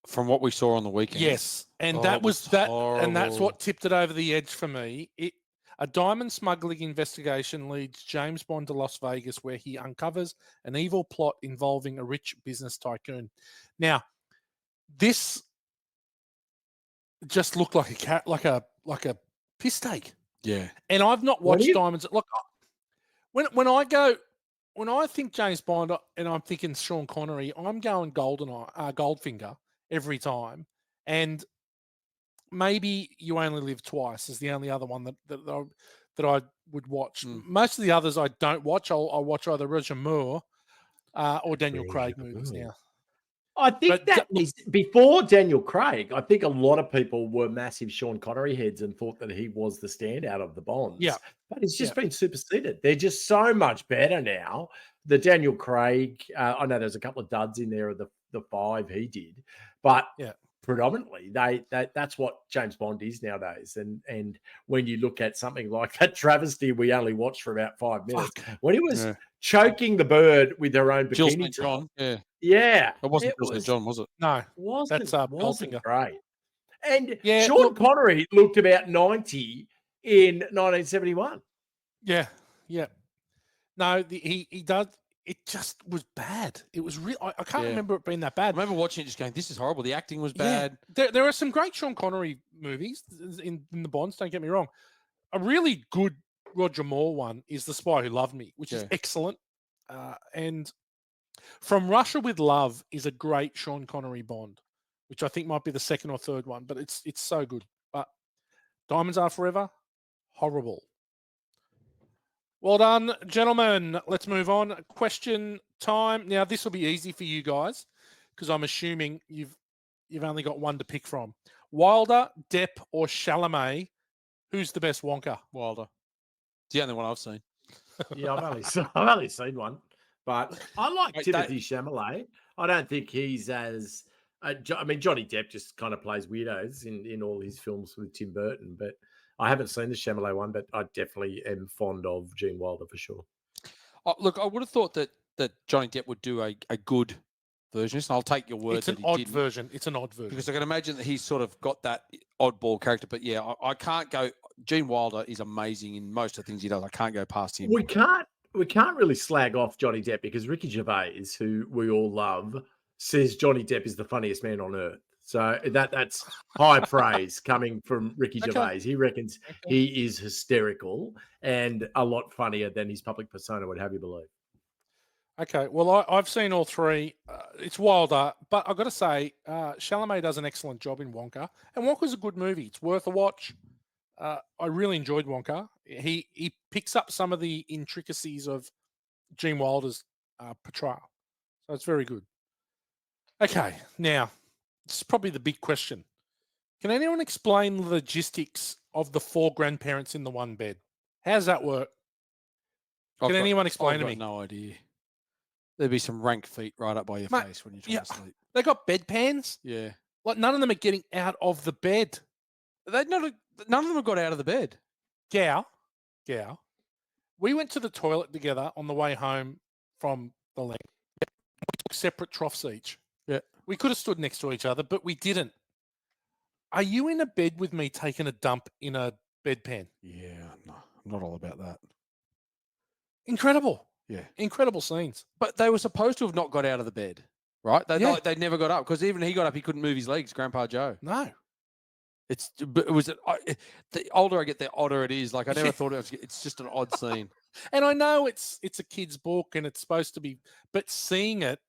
From what we saw on the weekend. Yes, and Oh, that it was was that, and that's horrible. what tipped it over the edge for me. A diamond smuggling investigation leads James Bond to Las Vegas, where he uncovers an evil plot involving a rich business tycoon. Now, this just looked like a piss take. Yeah. And I've not watched Diamonds. Look, when I think James Bond and I'm thinking Sean Connery, I'm going Goldfinger every time. And maybe You Only Live Twice is the only other one that I would watch. Most of the others I don't watch. I'll watch either Roger Moore or Daniel Craig movies now. I think is before Daniel Craig. I think a lot of people were massive Sean Connery heads and thought that he was the standout of the Bonds. Yeah. But it's just been superseded. They're just so much better now. The Daniel Craig, I know there's a couple of duds in there of the five he did, but predominantly that's what James Bond is nowadays. And when you look at something like that travesty we only watched for about 5 minutes, when he was choking the bird with her own bikini top. Yeah. It wasn't St. John, was it? No. Wasn't Goldfinger. great. And Sean Connery looked about 90 in 1971. Yeah. Yeah. No, he does. It just was bad. It was real. I can't remember it being that bad. I remember watching it just going, this is horrible. The acting was bad. There are some great Sean Connery movies in the Bonds, don't get me wrong. A really good Roger Moore one is The Spy Who Loved Me, which is excellent. And From Russia with Love is a great Sean Connery Bond, which I think might be the second or third one, but it's so good. But Diamonds Are Forever, horrible. Well done, gentlemen. Let's move on. Question time. Now, this will be easy for you guys because I'm assuming you've only got one to pick from. Wilder, Depp, or Chalamet? Who's the best Wonka? Wilder. It's the only one I've seen. Yeah, I've only seen one, but I like Timothy Chalamet. I don't think he's as. I mean, Johnny Depp just kind of plays weirdos in all his films with Tim Burton, but I haven't seen the Chalamet one, but I definitely am fond of Gene Wilder for sure. Look, I would have thought that Johnny Depp would do a good version. And I'll take your word. It's an odd version. It's an odd version because I can imagine that he's sort of got that oddball character. But yeah, I can't go. Gene Wilder is amazing in most of the things he does. I can't go past him. We can't really slag off Johnny Depp because Ricky Gervais, who we all love, says Johnny Depp is the funniest man on earth. So that's high praise coming from Ricky Okay. Gervais. He reckons Okay. he is hysterical and a lot funnier than his public persona would have you believe. Okay, well, I've seen all three. It's wilder, but I've got to say, Chalamet does an excellent job in Wonka, and Wonka's a good movie. It's worth a watch. I really enjoyed Wonka. He picks up some of the intricacies of Gene Wilder's portrayal, so it's very good. Okay, now this is probably the big question: can anyone explain the logistics of the 4 grandparents in the one bed? How does that work? Can anyone explain to me? No idea. There'd be some rank feet right up by your Mate, face when you're trying to sleep. They got bedpans. Yeah. Like none of them are getting out of the bed. None of them have got out of the bed. Gow. We went to the toilet together on the way home from the lake. We took separate troughs each. Yeah. We could have stood next to each other, but we didn't. Are you in a bed with me taking a dump in a bedpan? Yeah, no, I'm not all about that. Incredible. Yeah. Incredible scenes. But they were supposed to have not got out of the bed, right? They never got up because even he got up, he couldn't move his legs, Grandpa Joe. No. The older I get, the odder it is. Like I never thought it's just an odd scene. And I know it's a kid's book and it's supposed to be, but seeing it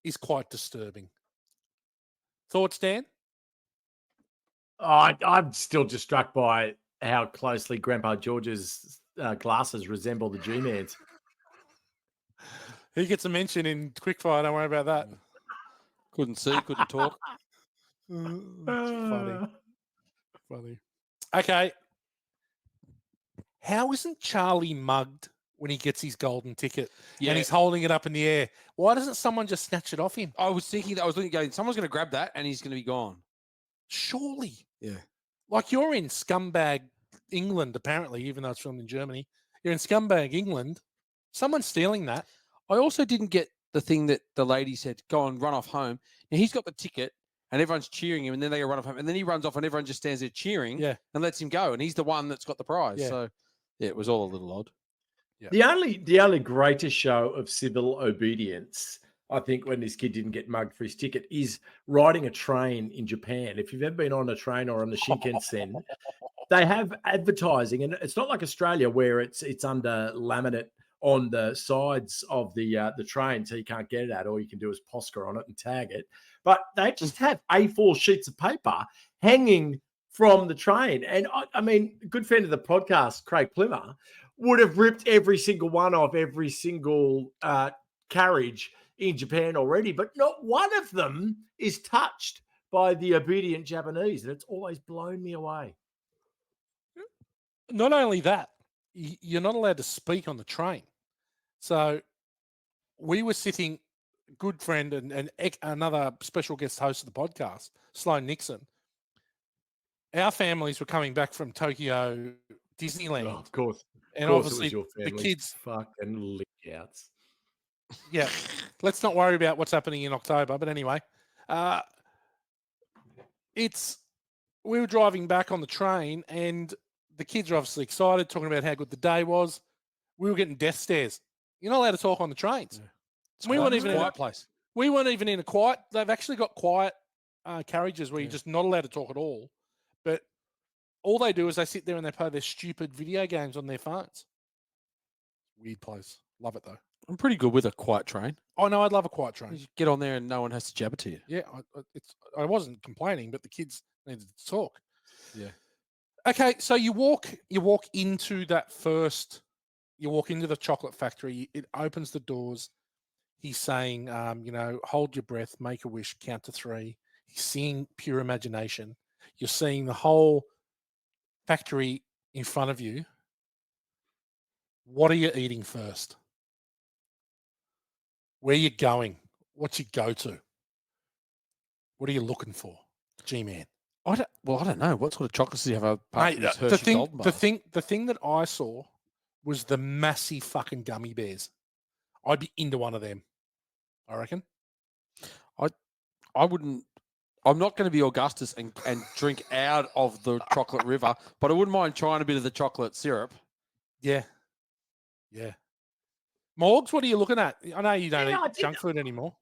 is quite disturbing. Thoughts, Dan? I'm still just struck by how closely Grandpa George's glasses resemble the G-Man's. He gets a mention in Quickfire. Don't worry about that. Couldn't see, couldn't talk. Funny. Okay. How isn't Charlie mugged when he gets his golden ticket and he's holding it up in the air? Why doesn't someone just snatch it off him? I was thinking that. I was looking, going, someone's going to grab that and he's going to be gone. Surely. Yeah. Like you're in scumbag England, apparently, even though it's filmed in Germany. You're in scumbag England. Someone's stealing that. I also didn't get the thing that the lady said, go and run off home. Now he's got the ticket and everyone's cheering him and then they go run off home and then he runs off and everyone just stands there cheering and lets him go. And he's the one that's got the prize. Yeah. So yeah, it was all a little odd. Yeah. The only greatest show of civil obedience, I think, when this kid didn't get mugged for his ticket, is riding a train in Japan. If you've ever been on a train or on the Shinkansen, they have advertising, and it's not like Australia where it's under laminate on the sides of the train, so you can't get it at. All you can do is Posca on it and tag it. But they just have A4 sheets of paper hanging from the train. And I mean, a good friend of the podcast, Craig Plimmer, would have ripped every single one off every single carriage in Japan already, but not one of them is touched by the obedient Japanese. And it's always blown me away. Not only that, you're not allowed to speak on the train. So we were sitting, good friend and another special guest host of the podcast, Sloane Nixon. Our families were coming back from Tokyo Disneyland. Oh, of course. And obviously the kids fucking lick outs. Yeah. Let's not worry about what's happening in October. But anyway, we were driving back on the train and the kids are obviously excited, talking about how good the day was. We were getting death stares. You're not allowed to talk on the trains. Yeah. We weren't even in a quiet place. We weren't even in a quiet. They've actually got quiet carriages where you're just not allowed to talk at all. But all they do is they sit there and they play their stupid video games on their phones. Weird place. Love it though. I'm pretty good with a quiet train. Oh no, I'd love a quiet train. You get on there and no one has to jabber to you. Yeah, I wasn't complaining, but the kids needed to talk. Yeah. Okay, so you walk into that first. You walk into the chocolate factory. It opens the doors. He's saying, hold your breath, make a wish, count to 3. He's seeing pure imagination. You're seeing the whole factory in front of you. What are you eating first? Where are you going? What's your go-to? What are you looking for? G-Man. I don't know. What sort of chocolates do you have apart from this Hershey Golden Bars? The thing that I saw was the massive fucking gummy bears. I'd be into one of them, I reckon. I wouldn't. I'm not going to be Augustus and drink out of the chocolate river, but I wouldn't mind trying a bit of the chocolate syrup. Yeah. Yeah. Morgs, what are you looking at? I know you don't eat junk food anymore.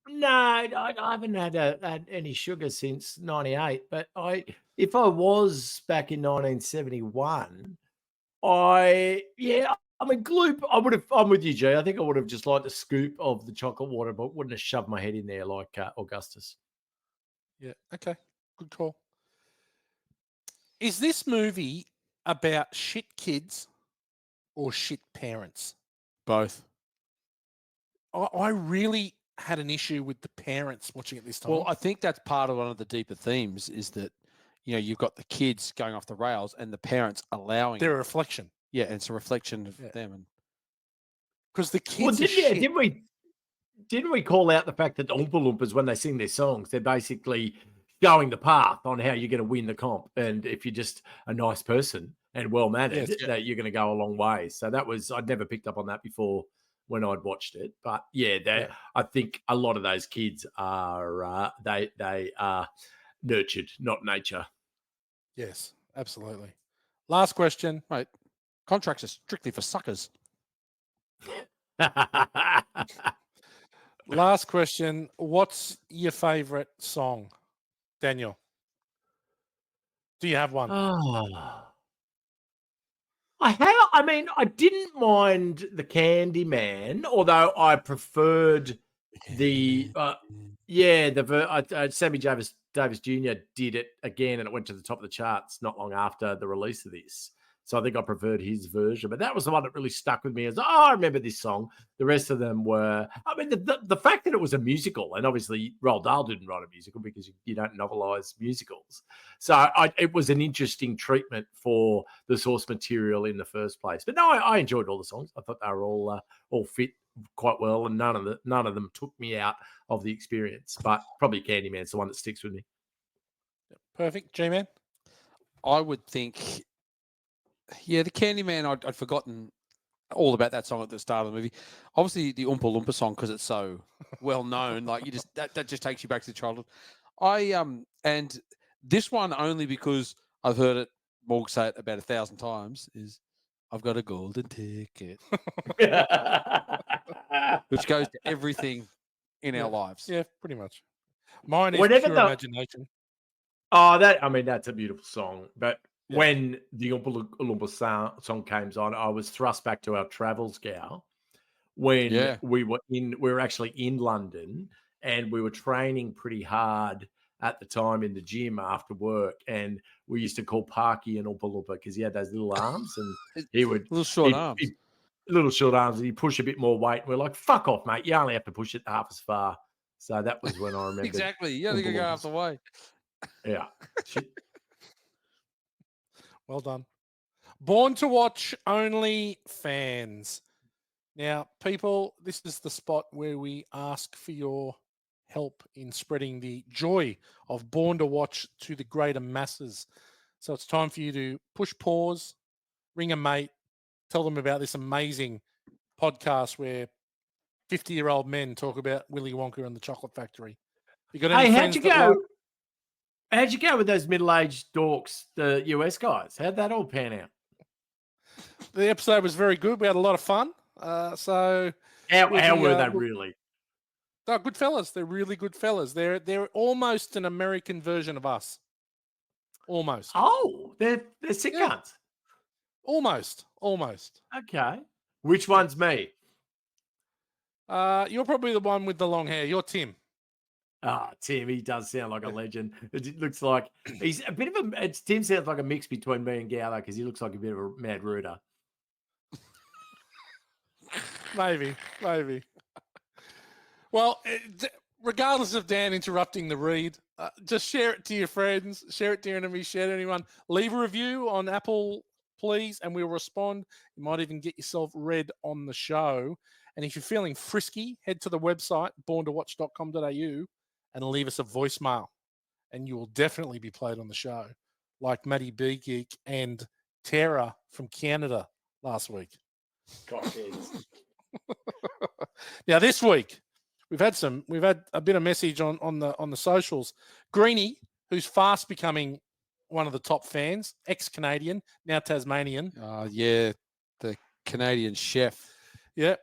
No, I haven't had any sugar since '98. But if I was back in 1971, I mean, Gloop. I would have. I'm with you, G. I think I would have just liked a scoop of the chocolate water, but wouldn't have shoved my head in there like Augustus. Yeah. Okay. Good call. Is this movie about shit kids or shit parents? Both. I really had an issue with the parents watching it this time. Well, I think that's part of one of the deeper themes is that, you've got the kids going off the rails and the parents allowing they're a it. reflection. Yeah, and it's a reflection of Yeah. them. And Because the Well, kids are shit. didn't we call out the fact that the Oompa Loompas, when they sing their songs, they're basically showing the path on how you're going to win the comp, and if you're just a nice person and well mannered, Yes. that you're going to go a long way. So I'd never picked up on that before when I'd watched it, but yeah. I think a lot of those kids are they are nurtured, not nature. Yes, absolutely. Last question. Right, contracts are strictly for suckers. Last question. What's your favorite song, Daniel? Do you have one? I mean, I didn't mind the Candyman, although I preferred the Sammy Davis Jr. did it again, and it went to the top of the charts not long after the release of this. So I think I preferred his version, but that was the one that really stuck with me. As I remember this song. The rest of them were, I mean, the fact that it was a musical, and obviously Roald Dahl didn't write a musical because you don't novelize musicals. So it was an interesting treatment for the source material in the first place. But no, I enjoyed all the songs. I thought they were all fit quite well, and none of them took me out of the experience. But probably Candyman's the one that sticks with me. Perfect. G-Man? I would think, the Candyman, I'd forgotten all about that song at the start of the movie. Obviously, the Oompa Loompa song, because it's so well known, like that just takes you back to childhood. And this one only because I've heard it, Morg say it about 1,000 times, is I've got a golden ticket, which goes to everything in our lives. Yeah, pretty much. Mine is Whenever pure imagination. That's a beautiful song. But when the Oompa Loompa song came on, I was thrust back to our travels gal when we were actually in London, and we were training pretty hard at the time in the gym after work, and we used to call Parky an Oompa Loompa because he had those little arms, and he would little short arms. Little short arms, and he'd push a bit more weight. And we're like, fuck off, mate. You only have to push it half as far. So that was when I remember. Exactly. You only got to go half the way. Yeah. Well done. Born to Watch only fans. Now, people, this is the spot where we ask for your help in spreading the joy of Born to Watch to the greater masses. So it's time for you to push pause, ring a mate, tell them about this amazing podcast where 50-year-old men talk about Willy Wonka and the Chocolate Factory. You got any friends that like... How'd you go with those middle-aged dorks, the US guys? How'd that all pan out? The episode was very good. We had a lot of fun. So how were they really? They're good fellas. They're really good fellas. They're almost an American version of us. Almost. Oh, they're sick cunts. Almost. Okay. Which one's me? Mm. You're probably the one with the long hair. You're Tim. Tim, he does sound like a legend. It looks like he's a bit of a. Tim sounds like a mix between me and Gowler because he looks like a bit of a mad rooter. Maybe. Well, regardless of Dan interrupting the read, just share it to your friends, share it to your enemies, share it to anyone. Leave a review on Apple, please, and we'll respond. You might even get yourself read on the show. And if you're feeling frisky, head to the website, borntowatch.com.au, and leave us a voicemail. And you will definitely be played on the show, like Matty B. Geek and Tara from Canada last week. Now, this week, we've had a bit of message on the socials. Greenie, who's fast becoming one of the top fans, ex-Canadian, now Tasmanian. The Canadian chef. Yeah.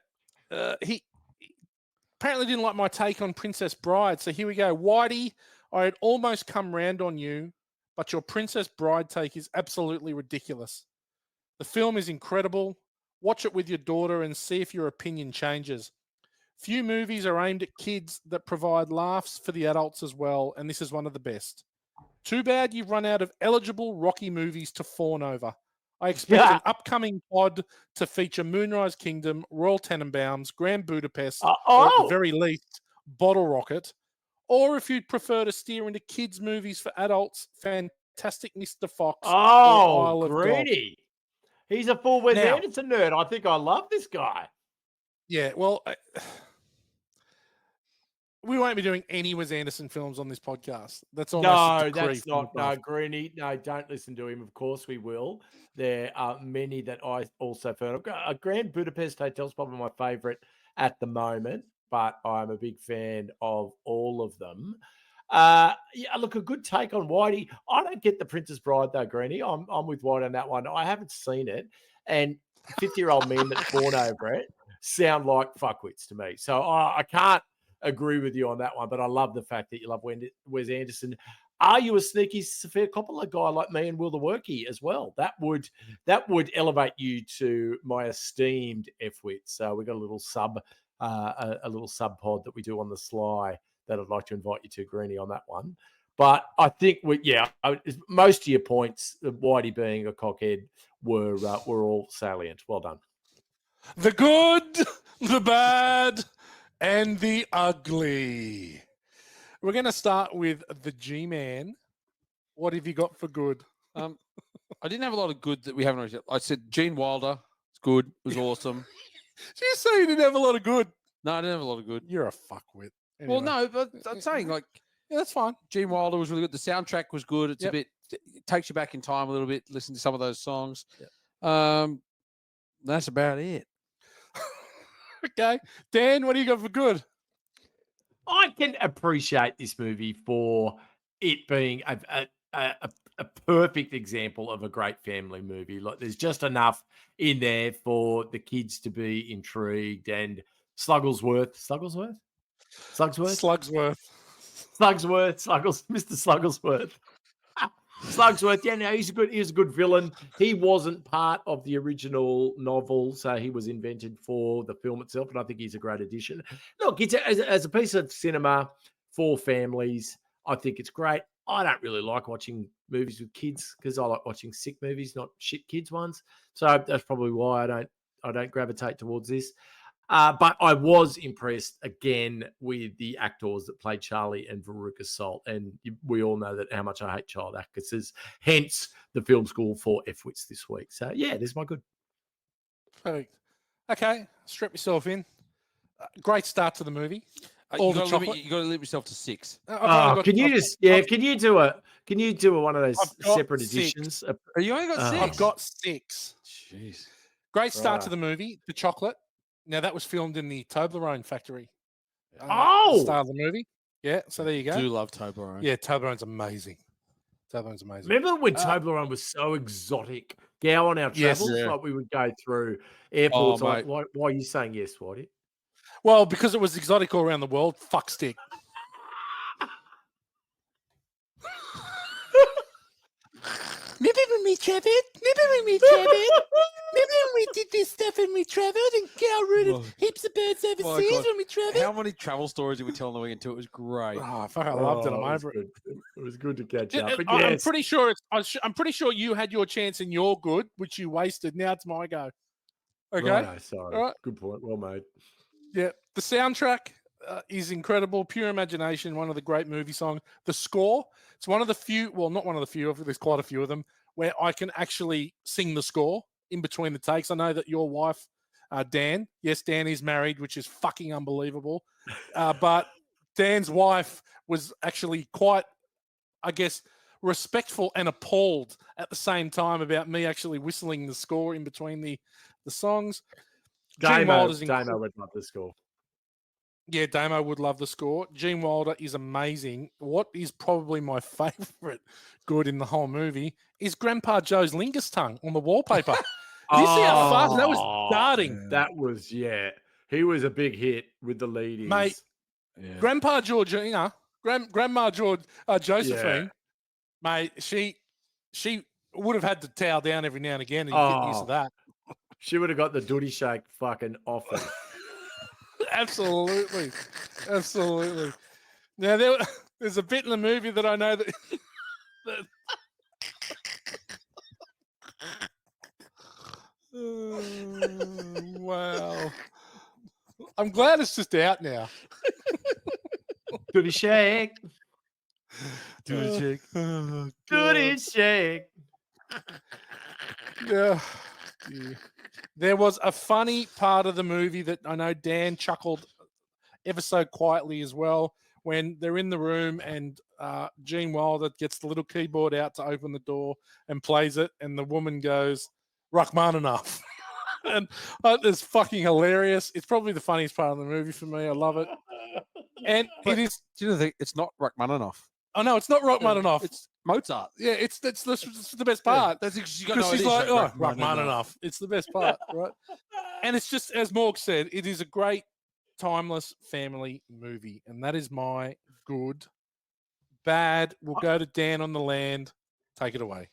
apparently didn't like my take on Princess Bride. So here we go. Whitey, I had almost come round on you, but your Princess Bride take is absolutely ridiculous. The film is incredible. Watch it with your daughter and see if your opinion changes. Few movies are aimed at kids that provide laughs for the adults as well, and this is one of the best. Too bad you've run out of eligible Rocky movies to fawn over. I expect an upcoming pod to feature Moonrise Kingdom, Royal Tenenbaums, Grand Budapest, or at the very least, Bottle Rocket. Or if you'd prefer to steer into kids' movies for adults, Fantastic Mr. Fox or Isle of God. Greedy. He's a full Wes Now- Anderson nerd. I think I love this guy. Yeah, well, we won't be doing any Wes Anderson films on this podcast. That's almost a decree That's from not. No, above. Greeny. No, don't listen to him. Of course we will. There are many that I also heard of. Grand Budapest Hotel is probably my favorite at the moment, but I'm a big fan of all of them. Yeah, look, a good take on Whitey. I don't get the Princess Bride though, Greeny. I'm with Whitey on that one. I haven't seen it, and 50-year-old men that fawn over it sound like fuckwits to me. So I can't agree with you on that one, but I love the fact that you love Wes Anderson. Are you a sneaky Sofia Coppola guy like me and Will the Worky as well? That would elevate you to my esteemed F-wit. So we got a little sub pod that we do on the sly that I'd like to invite you to, Greeny, on that one. But I think most of your points, Whitey being a cockhead, were all salient. Well done. The good, the bad, and the ugly. We're going to start with the G-Man. What have you got for good? I didn't have a lot of good that we haven't already. I said Gene Wilder. It's good. It was awesome. Did you say you didn't have a lot of good? No, I didn't have a lot of good. You're a fuckwit. Anyway. Well, no, but I'm saying like, yeah, that's fine. Gene Wilder was really good. The soundtrack was good. It's a bit, it takes you back in time a little bit. Listen to some of those songs. Yep. That's about it. Okay, Dan, what do you got for good? I can appreciate this movie for it being a perfect example of a great family movie. Like, there's just enough in there for the kids to be intrigued. And Mr. Slugglesworth. Slugsworth, yeah, no, he's a good villain. He wasn't part of the original novel, so he was invented for the film itself, and I think he's a great addition. Look, it's as a piece of cinema for families, I think it's great. I don't really like watching movies with kids because I like watching sick movies, not shit kids ones. So that's probably why I don't gravitate towards this. But I was impressed again with the actors that played Charlie and Veruca Salt. And we all know that how much I hate child actresses, hence the film school for F-wits this week. So, yeah, this is my good. Perfect. Okay, strap yourself in. Great start to the movie. You got to limit yourself to 6. Can you do one of those separate editions? You only got 6? I've got 6. Jeez. Great start to the movie. The chocolate. Now, that was filmed in the Toblerone factory. The start of the movie. Yeah, so there you go. I do love Toblerone. Yeah, Toblerone's amazing. Toblerone's amazing. Remember when Toblerone was so exotic? Yeah, on our travels, like we would go through airports. Why are you saying yes, Whitey? Well, because it was exotic all around the world. Fuck stick. Remember when we traveled? Remember when we did this stuff and we travelled and Cal rooted heaps of birds overseas when we travelled? How many travel stories did we tell on the weekend too? It was great. Oh, fuck, I loved it. I'm over it. It was good to catch up. But I'm pretty sure I'm pretty sure you had your chance in your good, which you wasted. Now it's my go. Okay. No, sorry. All right. Good point. Well made. Yeah. The soundtrack is incredible. Pure imagination. One of the great movie songs. The score. It's one of the few. Well, not one of the few. There's quite a few of them where I can actually sing the score in between the takes. I know that your wife, Dan, yes, Dan is married, which is fucking unbelievable. But Dan's wife was actually quite, I guess, respectful and appalled at the same time about me actually whistling the score in between the songs. Damo would love the score. Yeah, Damo would love the score. Gene Wilder is amazing. What is probably my favourite good in the whole movie is Grandpa Joe's lingus tongue on the wallpaper. Did you see how fast that was darting? That was, He was a big hit with the leadies. Mate, Yeah. Grandpa Georgina, Grandma Josephine, mate, she would have had to towel down every now and again and get used to that. She would have got the Dooty Shake fucking offered. Absolutely. Absolutely. Now, there's a bit in the movie that I know that... Wow. I'm glad it's just out now. Dooty Shake. Dooty Shake. Dooty Shake. Yeah. There was a funny part of the movie that I know Dan chuckled ever so quietly as well when they're in the room and Gene Wilder gets the little keyboard out to open the door and plays it, and the woman goes, Rachmaninoff. And it's fucking hilarious. It's probably the funniest part of the movie for me. I love it. And it is. Do you think it's not Rachmaninoff? Oh no, it's not Rachmaninoff. It's Mozart. Yeah, it's the best part. That's because she's like, oh, Rachmaninoff. It's the best part, right? And it's just, as Morg said, it is a great, timeless family movie, and that is my good. Bad, we'll go to Dan on the land. Take it away.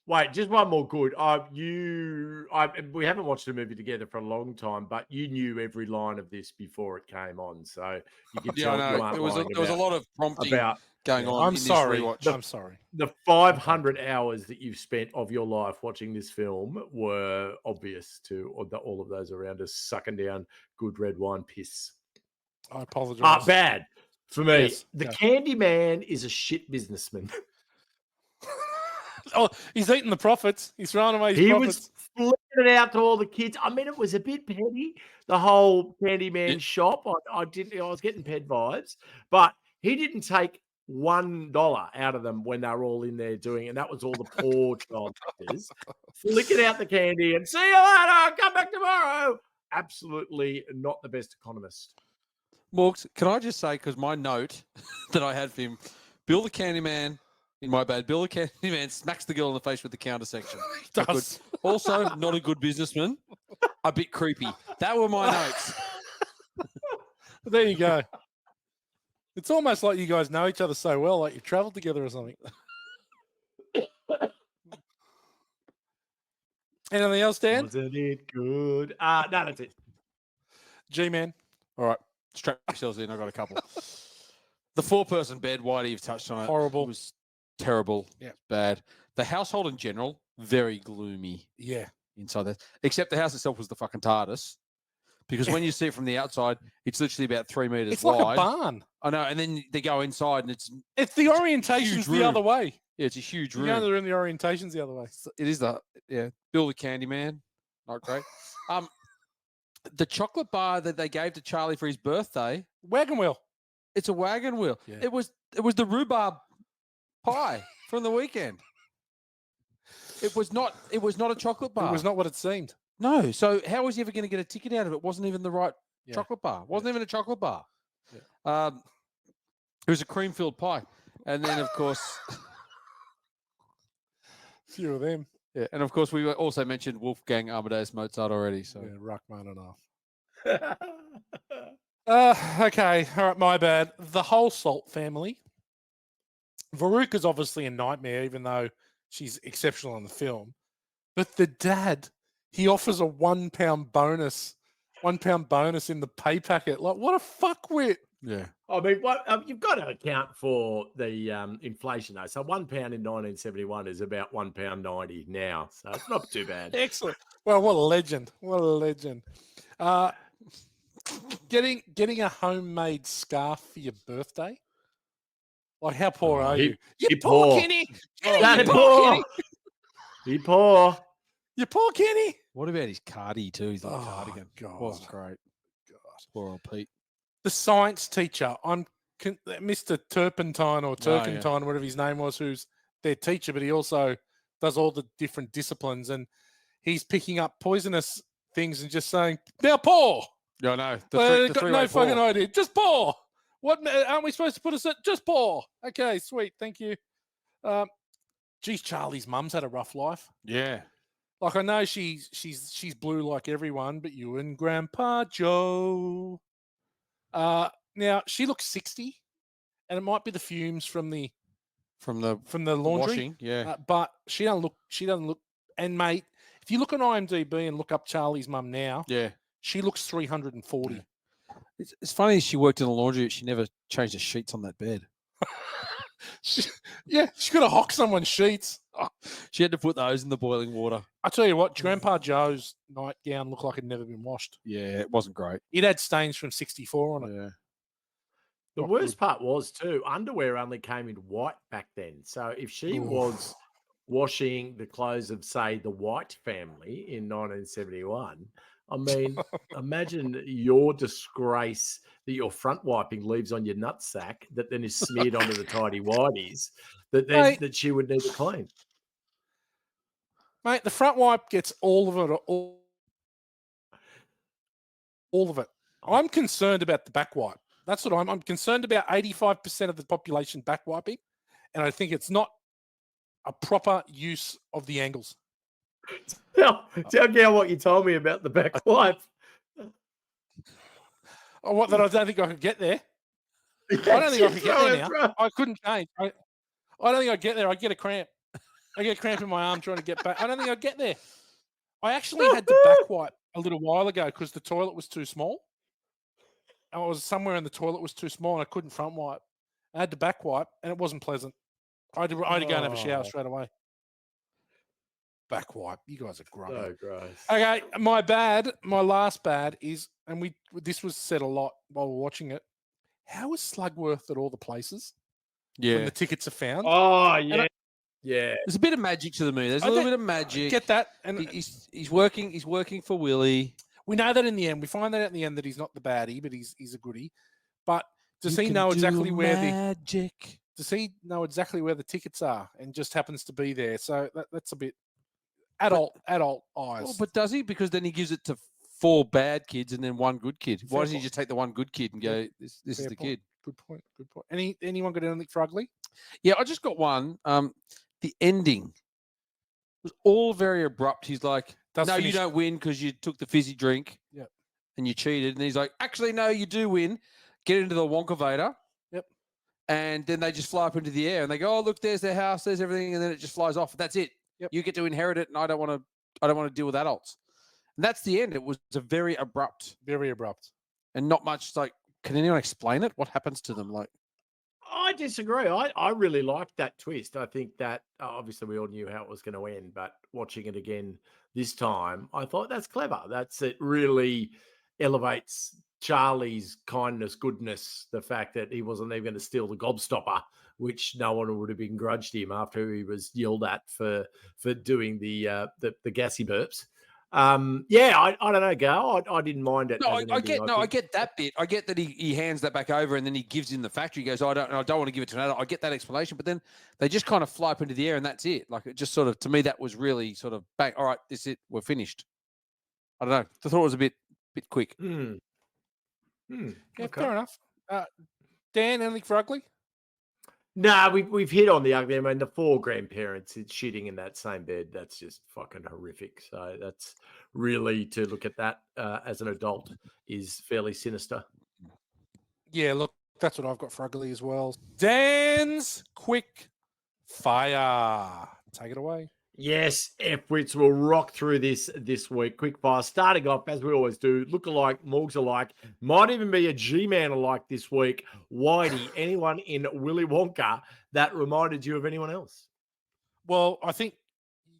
Wait, just one more good. We haven't watched the movie together for a long time, but you knew every line of this before it came on, so you could tell. I know. There was a lot of prompting going on. I'm sorry. I'm sorry. The 500 hours that you've spent of your life watching this film were obvious to all of those around us, sucking down good red wine piss. I apologize. Bad for me. Yes, the Candy Man is a shit businessman. Oh, he's eating the profits. He's throwing away his profits. Was flipping it out to all the kids. I mean, it was a bit petty, the whole Candyman shop. I was getting pet vibes, but he didn't take $1 out of them when they were all in there doing it. And that was all the poor child actors flicking out the candy and see you later, come back tomorrow. Absolutely not the best economist. Morgs, can I just say, because my note that I had for him, Bill the Candyman, in my bad, Bill the Candyman smacks the girl in the face with the counter section. Does. Also, not a good businessman, a bit creepy. That were my notes. There you go. It's almost like you guys know each other so well, like you've traveled together or something. Anything else, Dan? Wasn't it good? No, that's it. G-Man. All right, strap yourselves in. I've got a couple. The 4-person bed, Whitey, you've touched on it. Horrible. It was terrible. Yeah. Bad. The household in general, very gloomy. Yeah. Inside that. Except the house itself was the fucking TARDIS. Because when you see it from the outside, it's literally about 3 meters it's wide. It's like a barn. I know. And then they go inside and it's the orientation's the other way. Yeah, it's a huge room. You know, in the orientation's the other way. It is Bill the Candyman. Not great. The chocolate bar that they gave to Charlie for his birthday. Wagon wheel. It's a wagon wheel. Yeah. It was the rhubarb pie from the weekend. It was not a chocolate bar. It was not what it seemed. No. So how was he ever going to get a ticket out of it? It wasn't even the right chocolate bar. It wasn't even a chocolate bar. Yeah. It was a cream-filled pie. And then, of course... few of them. Yeah, and of course, we also mentioned Wolfgang Amadeus Mozart already. So Rachmaninoff. Okay, all right, my bad. The whole Salt family. Veruca's obviously a nightmare, even though she's exceptional in the film. But the dad, he offers a £1 bonus, £1 bonus in the pay packet. Like, what a fuckwit! Yeah. I mean, you've got to account for the inflation, though. So £1 in 1971 is about £1.90 now. So it's not too bad. Excellent. Well, what a legend. What a legend. Getting a homemade scarf for your birthday? Like, how poor are you? You're poor, Kenny. You're poor. You're poor. You're poor, Kenny. What about his cardi, too? His little cardigan. God. Wasn't great. God. Poor old Pete. The science teacher, Mr. Turpentine or Turkentine, whatever his name was, who's their teacher, but he also does all the different disciplines, and he's picking up poisonous things and just saying, now pour. Yeah, I know. Got no fucking idea. Just pour. What aren't we supposed to put us at? Just pour. Okay, sweet. Thank you. Geez, Charlie's mum's had a rough life. Yeah. Like I know she's blue like everyone, but you and Grandpa Joe. Now she looks 60, and it might be the fumes from the laundry. washing. Yeah. But she doesn't look. And mate, if you look on IMDb and look up Charlie's mum now, Yeah. she looks 340. Yeah. It's funny she worked in a laundry, but she never changed the sheets on that bed. She could have hocked someone's sheets. She had to put those in the boiling water. I tell you what, Grandpa Joe's nightgown looked like it had never been washed. Yeah, it wasn't great. It had stains from '64 on it. Yeah. The Not worst good. part was too, underwear only came in white back then. So if she Oof. was washing the clothes of, say, the White family in 1971, I mean, imagine your disgrace that your front wiping leaves on your nutsack that then is smeared onto the tidy whities that she would need to clean. Mate, the front wipe gets all of it. All of it. I'm concerned about the back wipe. That's what I'm concerned about 85% of the population back wiping. And I think it's not a proper use of the angles. Tell Gail what you told me about the back wipe. Oh, what, that I don't think I could get there. I don't think I could get there now. Right. I couldn't change. I don't think I'd get there. I'd get a cramp. I get a cramp in my arm trying to get back. I don't think I'd get there. I actually had to back wipe a little while ago because the toilet was too small. I was somewhere in the toilet was too small and I couldn't front wipe. I had to back wipe and it wasn't pleasant. I had to go and have a shower straight away. Back wipe. You guys are grumpy. So gross. Okay, my bad. My last bad is, and this was said a lot while we're watching it. How is Slugworth at all the places when Yeah. the tickets are found? Oh yeah, yeah. There's a bit of magic to the movie. There's a little bit of magic. Get that? And He's working for Willy. we know that in the end. We find that at the end that he's not the baddie, but he's a goodie. But does You he can know do exactly where magic? Does he know exactly where the tickets are and just happens to be there? So that's a bit adult eyes. Well, but does he? Because then he gives it to 4 bad kids and then 1 good kid. Why Fair doesn't he point. just take the 1 good kid and go, this is Fair the point. kid? Good point. Good point. Anyone got anything for ugly? Yeah, I just got one. The ending was all very abrupt. He's like, no, you don't win because you took the fizzy drink. Yep. And you cheated. And he's like, actually, no, you do win. Get into the Wonka Vader. Yep. And then they just fly up into the air and they go, oh, look, there's their house, there's everything, and then it just flies off. That's it. Yep. You get to inherit it, and I don't want to deal with adults. And that's the end. It was a very abrupt and not much like. Can anyone explain it? What happens to them? Like, I disagree. I really liked that twist. I think that obviously we all knew how it was going to end, but watching it again this time, I thought that's clever. It really elevates Charlie's kindness, goodness, the fact that he wasn't even going to steal the gobstopper, which no one would have begrudged him after he was yelled at for doing the gassy burps. I don't know, Gal. I didn't mind it. No, I get that bit. I get that he hands that back over and then he gives in the factory. He goes, I don't want to give it to another. I get that explanation, but then they just kind of fly up into the air and that's it. Like it just sort of, to me, that was really sort of bang. All right, this is it. We're finished. I don't know. I thought it was a bit quick. Yeah, Okay. fair enough. Dan, anything for ugly? No, we've hit on the ugly. I mean, the 4 grandparents shitting in that same bed. That's just fucking horrific. So that's really, to look at that as an adult is fairly sinister. Yeah, look, that's what I've got for ugly as well. Dan's quick fire. Take it away. Yes, F-wits will rock through this week. Quickfire, starting off, as we always do, look-alike, Morgs alike, might even be a G-Man alike this week. Whitey, anyone in Willy Wonka that reminded you of anyone else? Well, I think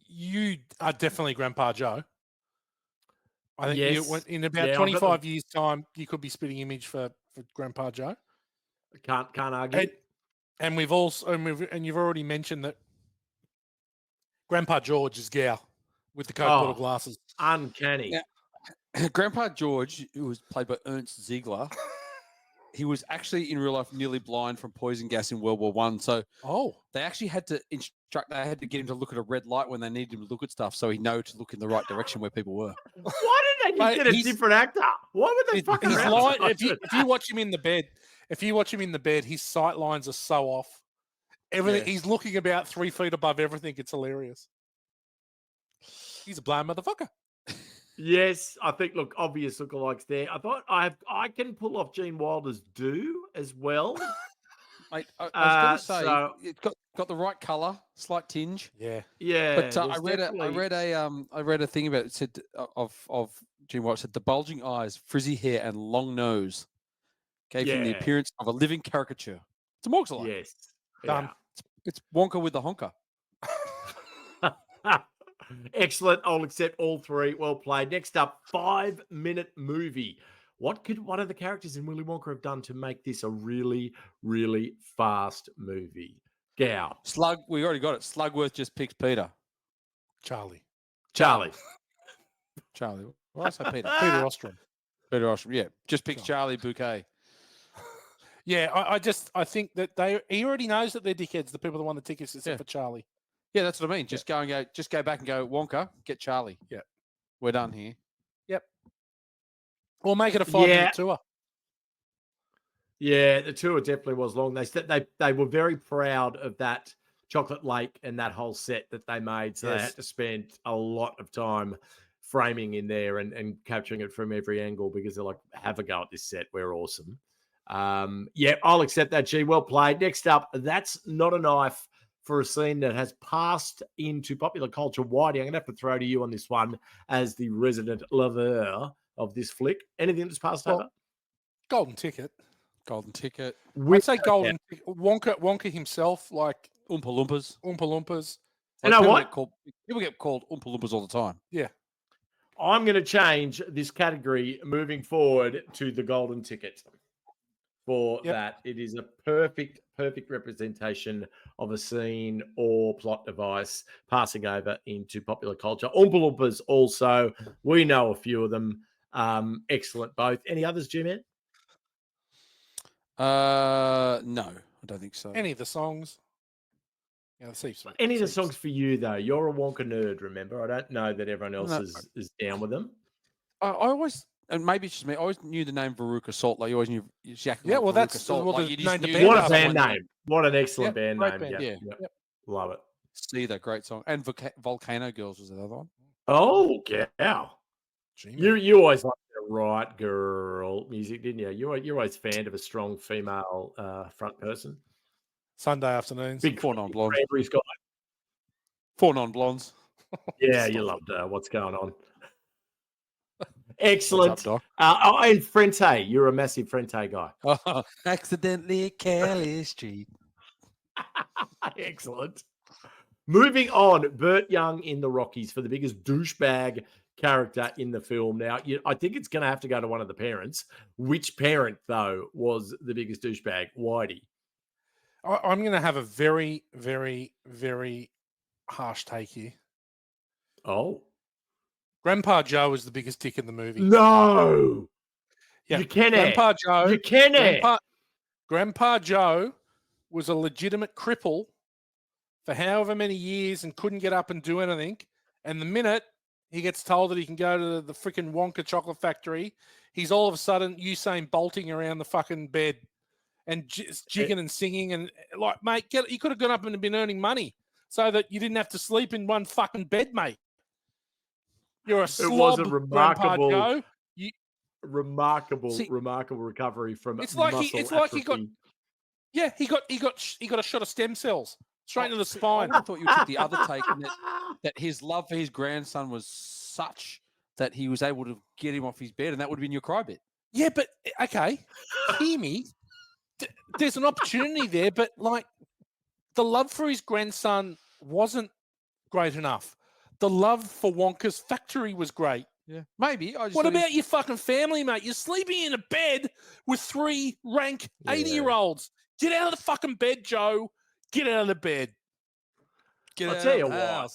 you are definitely Grandpa Joe. I think Yes. in about 25 years' time, you could be spitting image for Grandpa Joe. Can't argue. And you've already mentioned that Grandpa George is Gow with the Coke bottle glasses. Uncanny. Yeah. Grandpa George, who was played by Ernst Ziegler, he was actually in real life nearly blind from poison gas in World War One. So they actually had to get him to look at a red light when they needed him to look at stuff so he know to look in the right direction where people were. Why did they just get a different actor? Why would they fucking if you watch him in the bed, his sight lines are so off. Everything he's looking about 3 feet above everything. It's hilarious. He's a blind motherfucker. Yes, I think. Look, obvious lookalikes there. I thought I can pull off Gene Wilder's "Do" as well. Mate, I was going to say so it got the right color, slight tinge. Yeah. yeah, But I there's read definitely- I read a thing about it. It said of Gene Wilder said the bulging eyes, frizzy hair, and long nose gave him the Yeah. appearance of a living caricature. It's a Morgellite. Yes. Done. It's Wonka with the honker. Yeah. Excellent. I'll accept all three. Well played. Next up, 5-minute movie. What could one of the characters in Willy Wonka have done to make this a really, really fast movie? Gow. Slug, we already got it. Slugworth just picks Peter. Charlie. Charlie. Charlie. Why did I say Peter? Peter Ostrum. Peter Ostrum. Yeah, just picks Charlie. Charlie Bouquet. Yeah, I think that he already knows that they're dickheads, the people that won the tickets except Yeah. for Charlie. Yeah, that's what I mean. Just go back and go Wonka, get Charlie. Yeah. We're done here. Or make it a 5-minute Yeah. tour. Yeah, the tour definitely was long. They were very proud of that Chocolate Lake and that whole set that they made. So they Yes. had to spend a lot of time framing in there and capturing it from every angle because they're like, have a go at this set. We're awesome. Yeah, I'll accept that, G. Well played. Next up, That's Not a Knife, for a scene that has passed into popular culture. Whitey, I'm going to have to throw to you on this one as the resident lover of this flick. Anything that's passed Well, over? Golden Ticket. Golden Ticket. I'd say Golden Ticket. Wonka himself, like Oompa Loompas. Oompa Loompas. You know people what? People get called Oompa Loompas all the time. Yeah. I'm going to change this category moving forward to the Golden Ticket. For Yep. that, it is a perfect representation of a scene or plot device passing over into popular culture. Oompa Loompas also, we know a few of them. Excellent both. Any others, G-Man? No, I don't think so. Any of the songs. Yeah, let's see. Any of the songs for you, though? You're a Wonka nerd, remember? I don't know that everyone else No. is down with them. I always, and maybe it's just me, I always knew the name Veruca Salt. Like you always knew exactly. Yeah, like well, Veruca that's Salt. well, like, the you just name the knew band What a after band one. name. What an excellent Yep, band great name. band. Yep, Yeah. yep. Love it. See that great song, and Volcano Girls was the other one. Oh, yeah. G-Man. You always liked the right girl music, didn't you? You're always a fan of a strong female front person. Sunday afternoons. Big Four non-blondes. Cranberries guy. 4 non-blondes. Yeah, Stop you it. loved what's going on. What's Excellent. up, Doc? And Frente, you're a massive Frente guy. Accidentally Kelly Street. Excellent. Moving on, Burt Young in The Rockies for the biggest douchebag character in the film. Now, I think it's going to have to go to one of the parents. Which parent, though, was the biggest douchebag? Whitey. I'm going to have a very, very, very harsh take here. Oh. Grandpa Joe was the biggest dick in the movie. No. Yeah, You can Grandpa Joe. You can Grandpa Joe was a legitimate cripple for however many years and couldn't get up and do anything. And the minute he gets told that he can go to the freaking Wonka chocolate factory, he's all of a sudden Usain bolting around the fucking bed and just jigging and singing. And like, mate, you could have gone up and been earning money so that you didn't have to sleep in one fucking bed, mate. You're a slob, It was a Grandpa Joe. remarkable recovery from It's like muscle it's like he got atrophy. he got a shot of stem cells straight into the spine. I thought you would take the other take in that his love for his grandson was such that he was able to get him off his bed, and that would have been your cry bit. Yeah, but okay, hear me. There's an opportunity there, but like the love for his grandson wasn't great enough. The love for Wonka's factory was great. Yeah, maybe. What about your fucking family, mate? You're sleeping in a bed with 3 rank 80-year-olds. Get out of the fucking bed, Joe. Get out of the bed. I'll tell you what,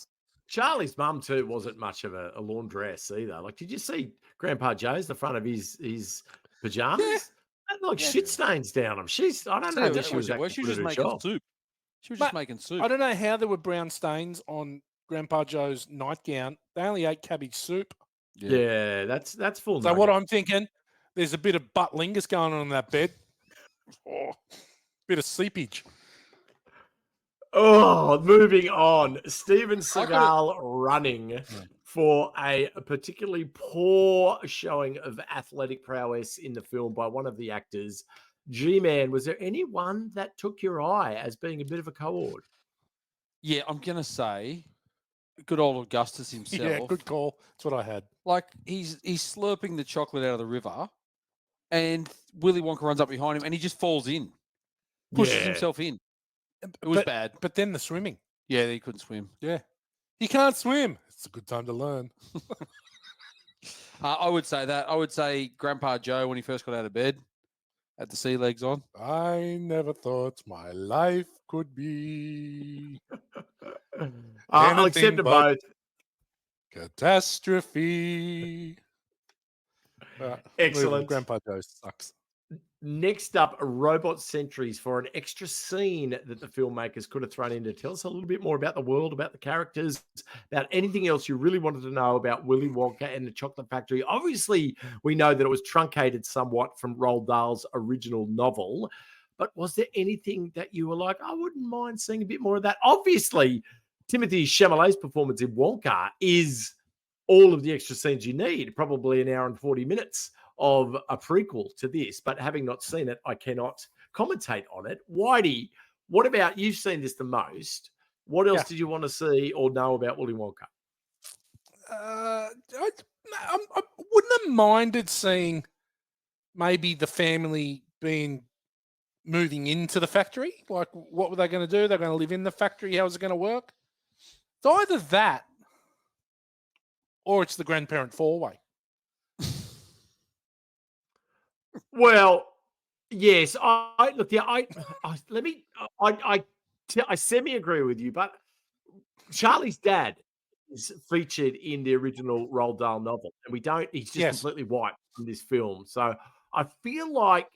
Charlie's mum too wasn't much of a laundress either. Like, did you see Grandpa Joe's the front of his pajamas? Yeah. Had, like shit stains down them. I don't know that she was She was just making soup. She was just making soup. I don't know how there were brown stains on Grandpa Joe's nightgown. They only ate cabbage soup. Yeah, that's full. So what I'm thinking, there's a bit of buttlingus going on in that bed. Oh, bit of seepage. Oh, moving on. Steven Seagal running for a particularly poor showing of athletic prowess in the film by one of the actors. G-Man, was there anyone that took your eye as being a bit of a cohort? Yeah, I'm gonna say good old Augustus Yeah, himself. good call. That's what I had. Like he's slurping the chocolate out of the river, and Willy Wonka runs up behind him, and he just falls in, pushes himself in. It was bad. But then the swimming. Yeah, he couldn't swim. Yeah. He can't swim. It's a good time to learn. I would say that. I would say Grandpa Joe when he first got out of bed, had the sea legs on. I never thought my life could be I'll accept anything them but both. catastrophe. Excellent. Grandpa Joe sucks. Next up, Robot Sentries for an extra scene that the filmmakers could have thrown in to tell us a little bit more about the world, about the characters, about anything else you really wanted to know about Willy Wonka and the Chocolate Factory. Obviously, we know that it was truncated somewhat from Roald Dahl's original novel, but was there anything that you were like, I wouldn't mind seeing a bit more of that? Obviously, Timothy Chalamet's performance in Wonka is all of the extra scenes you need, probably an hour and 40 minutes of a prequel to this, but having not seen it, I cannot commentate on it. Whitey, what about, you've seen this the most. What else did you want to see or know about Willy Wonka? I wouldn't have minded seeing maybe the family moving into the factory. Like, what were they going to do? They're going to live in the factory. How is it going to work? It's either that or it's the grandparent four-way. Well, yes, I semi-agree with you, but Charlie's dad is featured in the original Roald Dahl novel, and he's just completely wiped from this film. So I feel like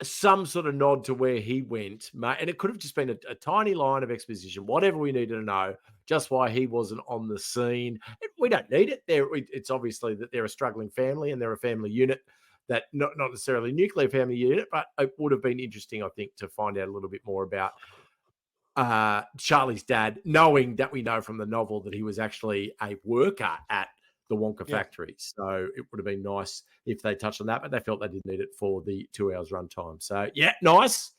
some sort of nod to where he went, and it could have just been a tiny line of exposition, whatever we needed to know, just why he wasn't on the scene. We don't need it. It's obviously that they're a struggling family and they're a family unit. That not necessarily nuclear family unit, but it would have been interesting, I think, to find out a little bit more about Charlie's dad, knowing that we know from the novel that he was actually a worker at the Wonka factory. So it would have been nice if they touched on that, but they felt they didn't need it for the 2 hours runtime. So yeah, nice.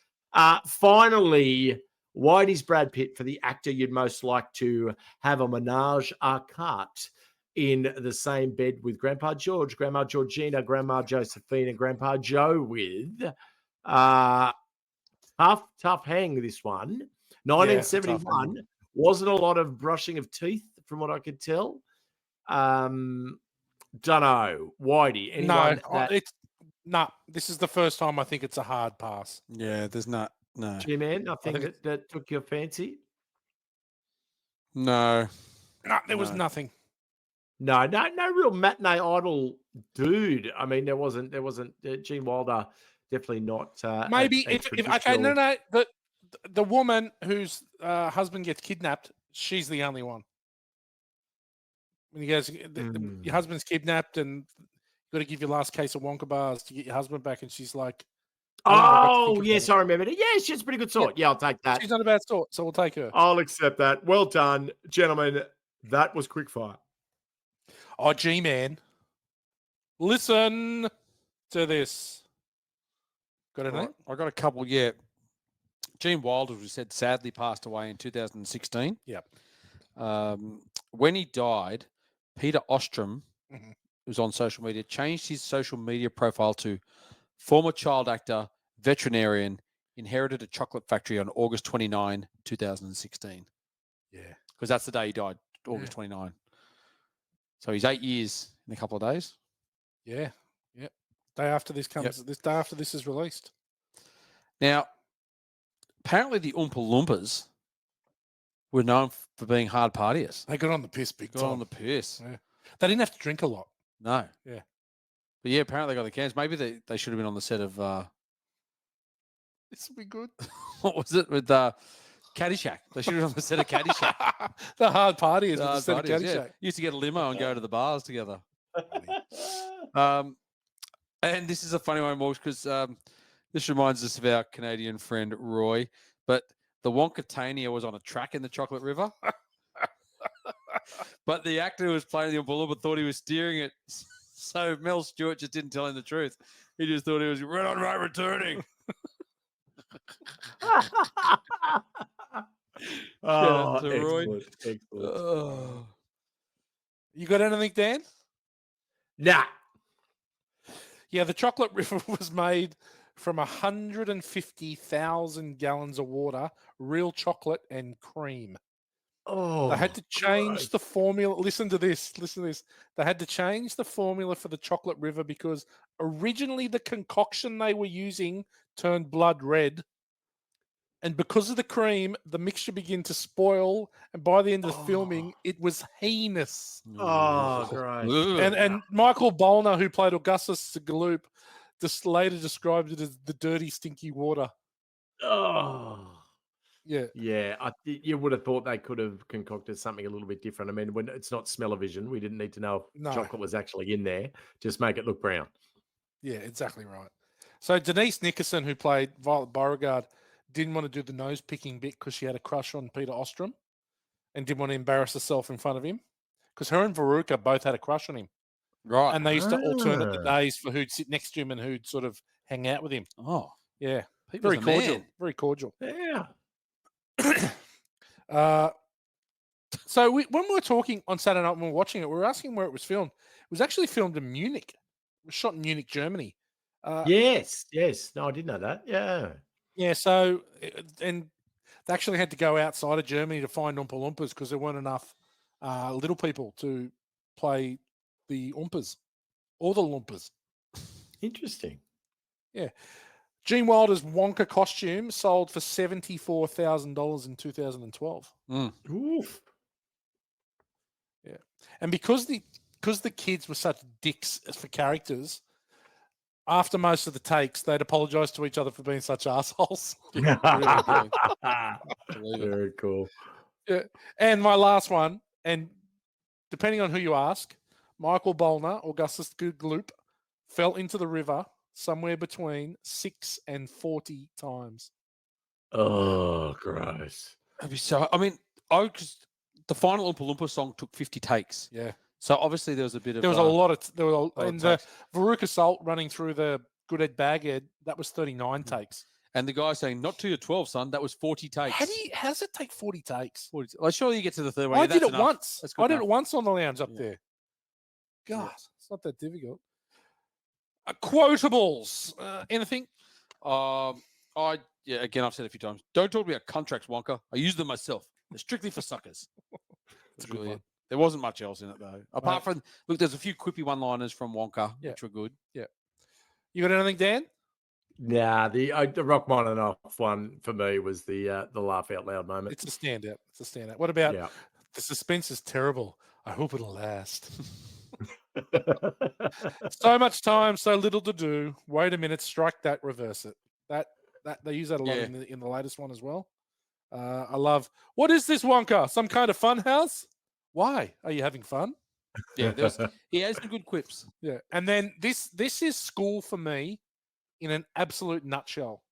Finally, Whitey's Brad Pitt for the actor you'd most like to have a menage a quatre in the same bed with Grandpa George, Grandma Georgina, Grandma Josephine, and Grandpa Joe with. Tough hang, this one. 1971, wasn't a lot of brushing of teeth from what I could tell. Don't know. Whitey, anyone this is the first time I think it's a hard pass. Yeah, there's no. G-Man, nothing that took your fancy? No. There was nothing. No real matinee idol dude. I mean, there wasn't Gene Wilder, definitely not. Maybe the woman whose husband gets kidnapped, she's the only one. When he goes, your husband's kidnapped, and you've got to give your last case of Wonka bars to get your husband back, and she's like, "Oh yes, I remember it. Yeah, she's a pretty good sort. Yeah, I'll take that. She's not a bad sort, so we'll take her. I'll accept that. Well done, gentlemen. That was Quickfire. Oh, G-Man, listen to this. Got anything? Right. I got a couple. Yeah, Gene Wilder, as we said, sadly passed away in 2016. Yep. When he died, Peter Ostrum, who's on social media, changed his social media profile to former child actor, veterinarian, inherited a chocolate factory on August 29, 2016. Yeah. Because that's the day he died, August 29. So he's 8 years in a couple of days. Yeah. Yep. Day after this comes, this day after this is released. Now, apparently the Oompa Loompas were known for being hard partiers. They got on the piss big time. Got on the piss. Yeah. They didn't have to drink a lot. No. Yeah. But yeah, apparently they got the cans. Maybe they should have been on the set of... this would be good. What was it? With Caddyshack. They should have been on the set of Caddyshack. The hard partiers with the set of Caddyshack. Yeah. Used to get a limo and go to the bars together. And this is a funny one, Morgs, because this reminds us of our Canadian friend Roy. But the Wonkatania was on a track in the Chocolate River. But the actor who was playing the Oompa Loompa thought he was steering it. So Mel Stuart just didn't tell him the truth. He just thought he was red on right returning. Oh, to Roy. excellent. Oh. You got anything, Dan? Nah. Yeah, the chocolate river was made from 150,000 gallons of water, real chocolate and cream. Oh, They had to change gross. the formula. Listen to this. They had to change the formula for the chocolate river because originally the concoction they were using turned blood red. And because of the cream, the mixture began to spoil. And by the end of the filming, it was heinous. Oh, gross. And Michael Bolner, who played Augustus Gloop, just later described it as the dirty, stinky water. Oh. Yeah. Yeah, you would have thought they could have concocted something a little bit different. I mean, when it's not smell-o-vision, we didn't need to know if No. chocolate was actually in there. Just make it look brown. Yeah, exactly right. So Denise Nickerson, who played Violet Beauregard, didn't want to do the nose picking bit because she had a crush on Peter Ostrum and didn't want to embarrass herself in front of him because her and Veruca both had a crush on him. Right. And they used to alternate the days for who'd sit next to him and who'd sort of hang out with him. Oh, Yeah. Peter's Very a cordial. man. Very cordial. Yeah. So when we were talking on Saturday night when we were watching it, we were asking where it was filmed. It was actually filmed in Munich. It was shot in Munich, Germany. Yes. No, I didn't know that. Yeah. Yeah, so, and they actually had to go outside of Germany to find Oompa Loompas because there weren't enough little people to play the Oompas or the Loompas. Interesting. Yeah. Gene Wilder's Wonka costume sold for $74,000 in 2012. Oof. Yeah. And because the kids were such dicks for characters, after most of the takes, they'd apologize to each other for being such assholes. Very cool. Yeah. And my last one, and depending on who you ask, Michael Bolner, Augustus Gloop, fell into the river somewhere between 6 and 40 times. Oh, gross. That'd be so. I mean, the final Oompa Loompa song took 50 takes. Yeah. So obviously there was a bit of. There was a lot of. And the takes. Veruca Salt running through the Good Ed Bag Ed, that was 39 takes. And the guy saying, "Not to your 12, son. That was 40 takes." How does it take 40 takes? 40, well, surely you get to the third one. I Yeah, did that's it enough. once. That's good I did enough. it once on the lounge up Yeah. there. God, it's not that difficult. Quotables. Anything? Again, I've said it a few times. Don't talk about contracts, Wonka. I use them myself. They're strictly for suckers. It's Really good it. fun. There wasn't much else in it though. Apart from there's a few quippy one-liners from Wonka, which were good. Yeah. You got anything, Dan? Nah, the Rachmaninoff one for me was the laugh out loud moment. It's a standout. What about the suspense is terrible? I hope it'll last. So much time, so little to do. Wait a minute, strike that, reverse it. That they use that a lot in the latest one as well. I love. What is this, Wonka? Some kind of fun house? Why are you having fun? Yeah, he has some good quips. Yeah, and then this is school for me in an absolute nutshell.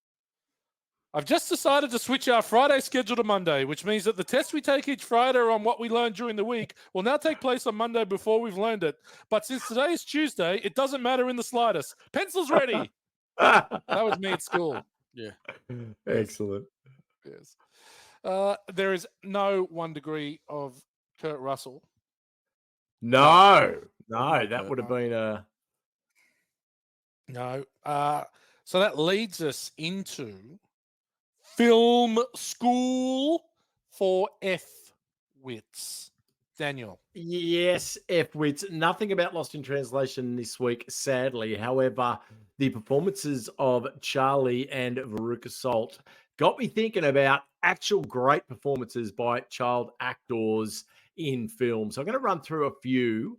I've just decided to switch our Friday schedule to Monday, which means that the tests we take each Friday on what we learned during the week will now take place on Monday before we've learned it. But since today is Tuesday, it doesn't matter in the slightest. Pencils ready. That was me at school. Yeah. Excellent. Yes. There is no 1 degree of Kurt Russell. No, that would have been a... No. So that leads us into film school for F-wits. Daniel. Yes, F-wits. Nothing about Lost in Translation this week, sadly. However, the performances of Charlie and Veruca Salt got me thinking about actual great performances by child actors in film. So I'm going to run through a few.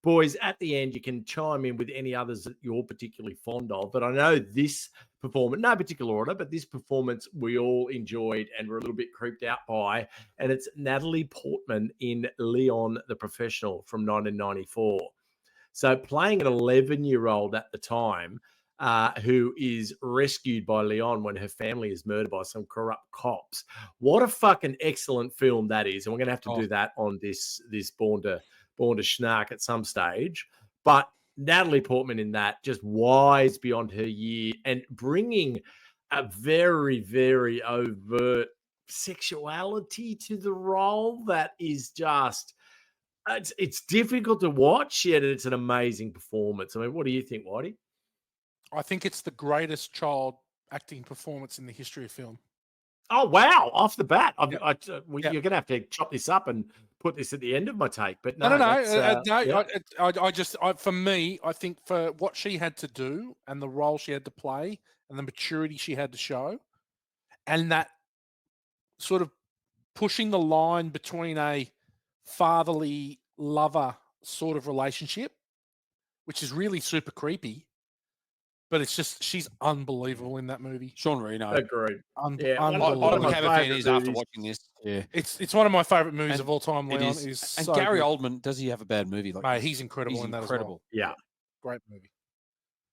Boys, at the end, you can chime in with any others that you're particularly fond of. But I know this performance, no particular order, but this performance we all enjoyed and were a little bit creeped out by. And it's Natalie Portman in Leon the Professional from 1994. So playing an 11-year-old at the time, who is rescued by Leon when her family is murdered by some corrupt cops. What a fucking excellent film that is. And we're going to have to do that on this Born to Snark at some stage. But Natalie Portman in that, just wise beyond her year and bringing a very, very overt sexuality to the role that is just, it's difficult to watch, yet it's an amazing performance. I mean, what do you think, Whitey? I think it's the greatest child acting performance in the history of film. Oh, wow. Off the bat. You're going to have to chop this up and put this at the end of my take. But no. For me, I think for what she had to do and the role she had to play and the maturity she had to show, and that sort of pushing the line between a fatherly lover sort of relationship, which is really super creepy, but it's just, she's unbelievable in that movie. Sean Reno. Agreed. I became a fan after watching this. Yeah, it's one of my favorite movies of all time. Leon is and so Gary good. Oldman, does he have a bad movie? Like, mate, he's incredible in that as well. Yeah, great movie.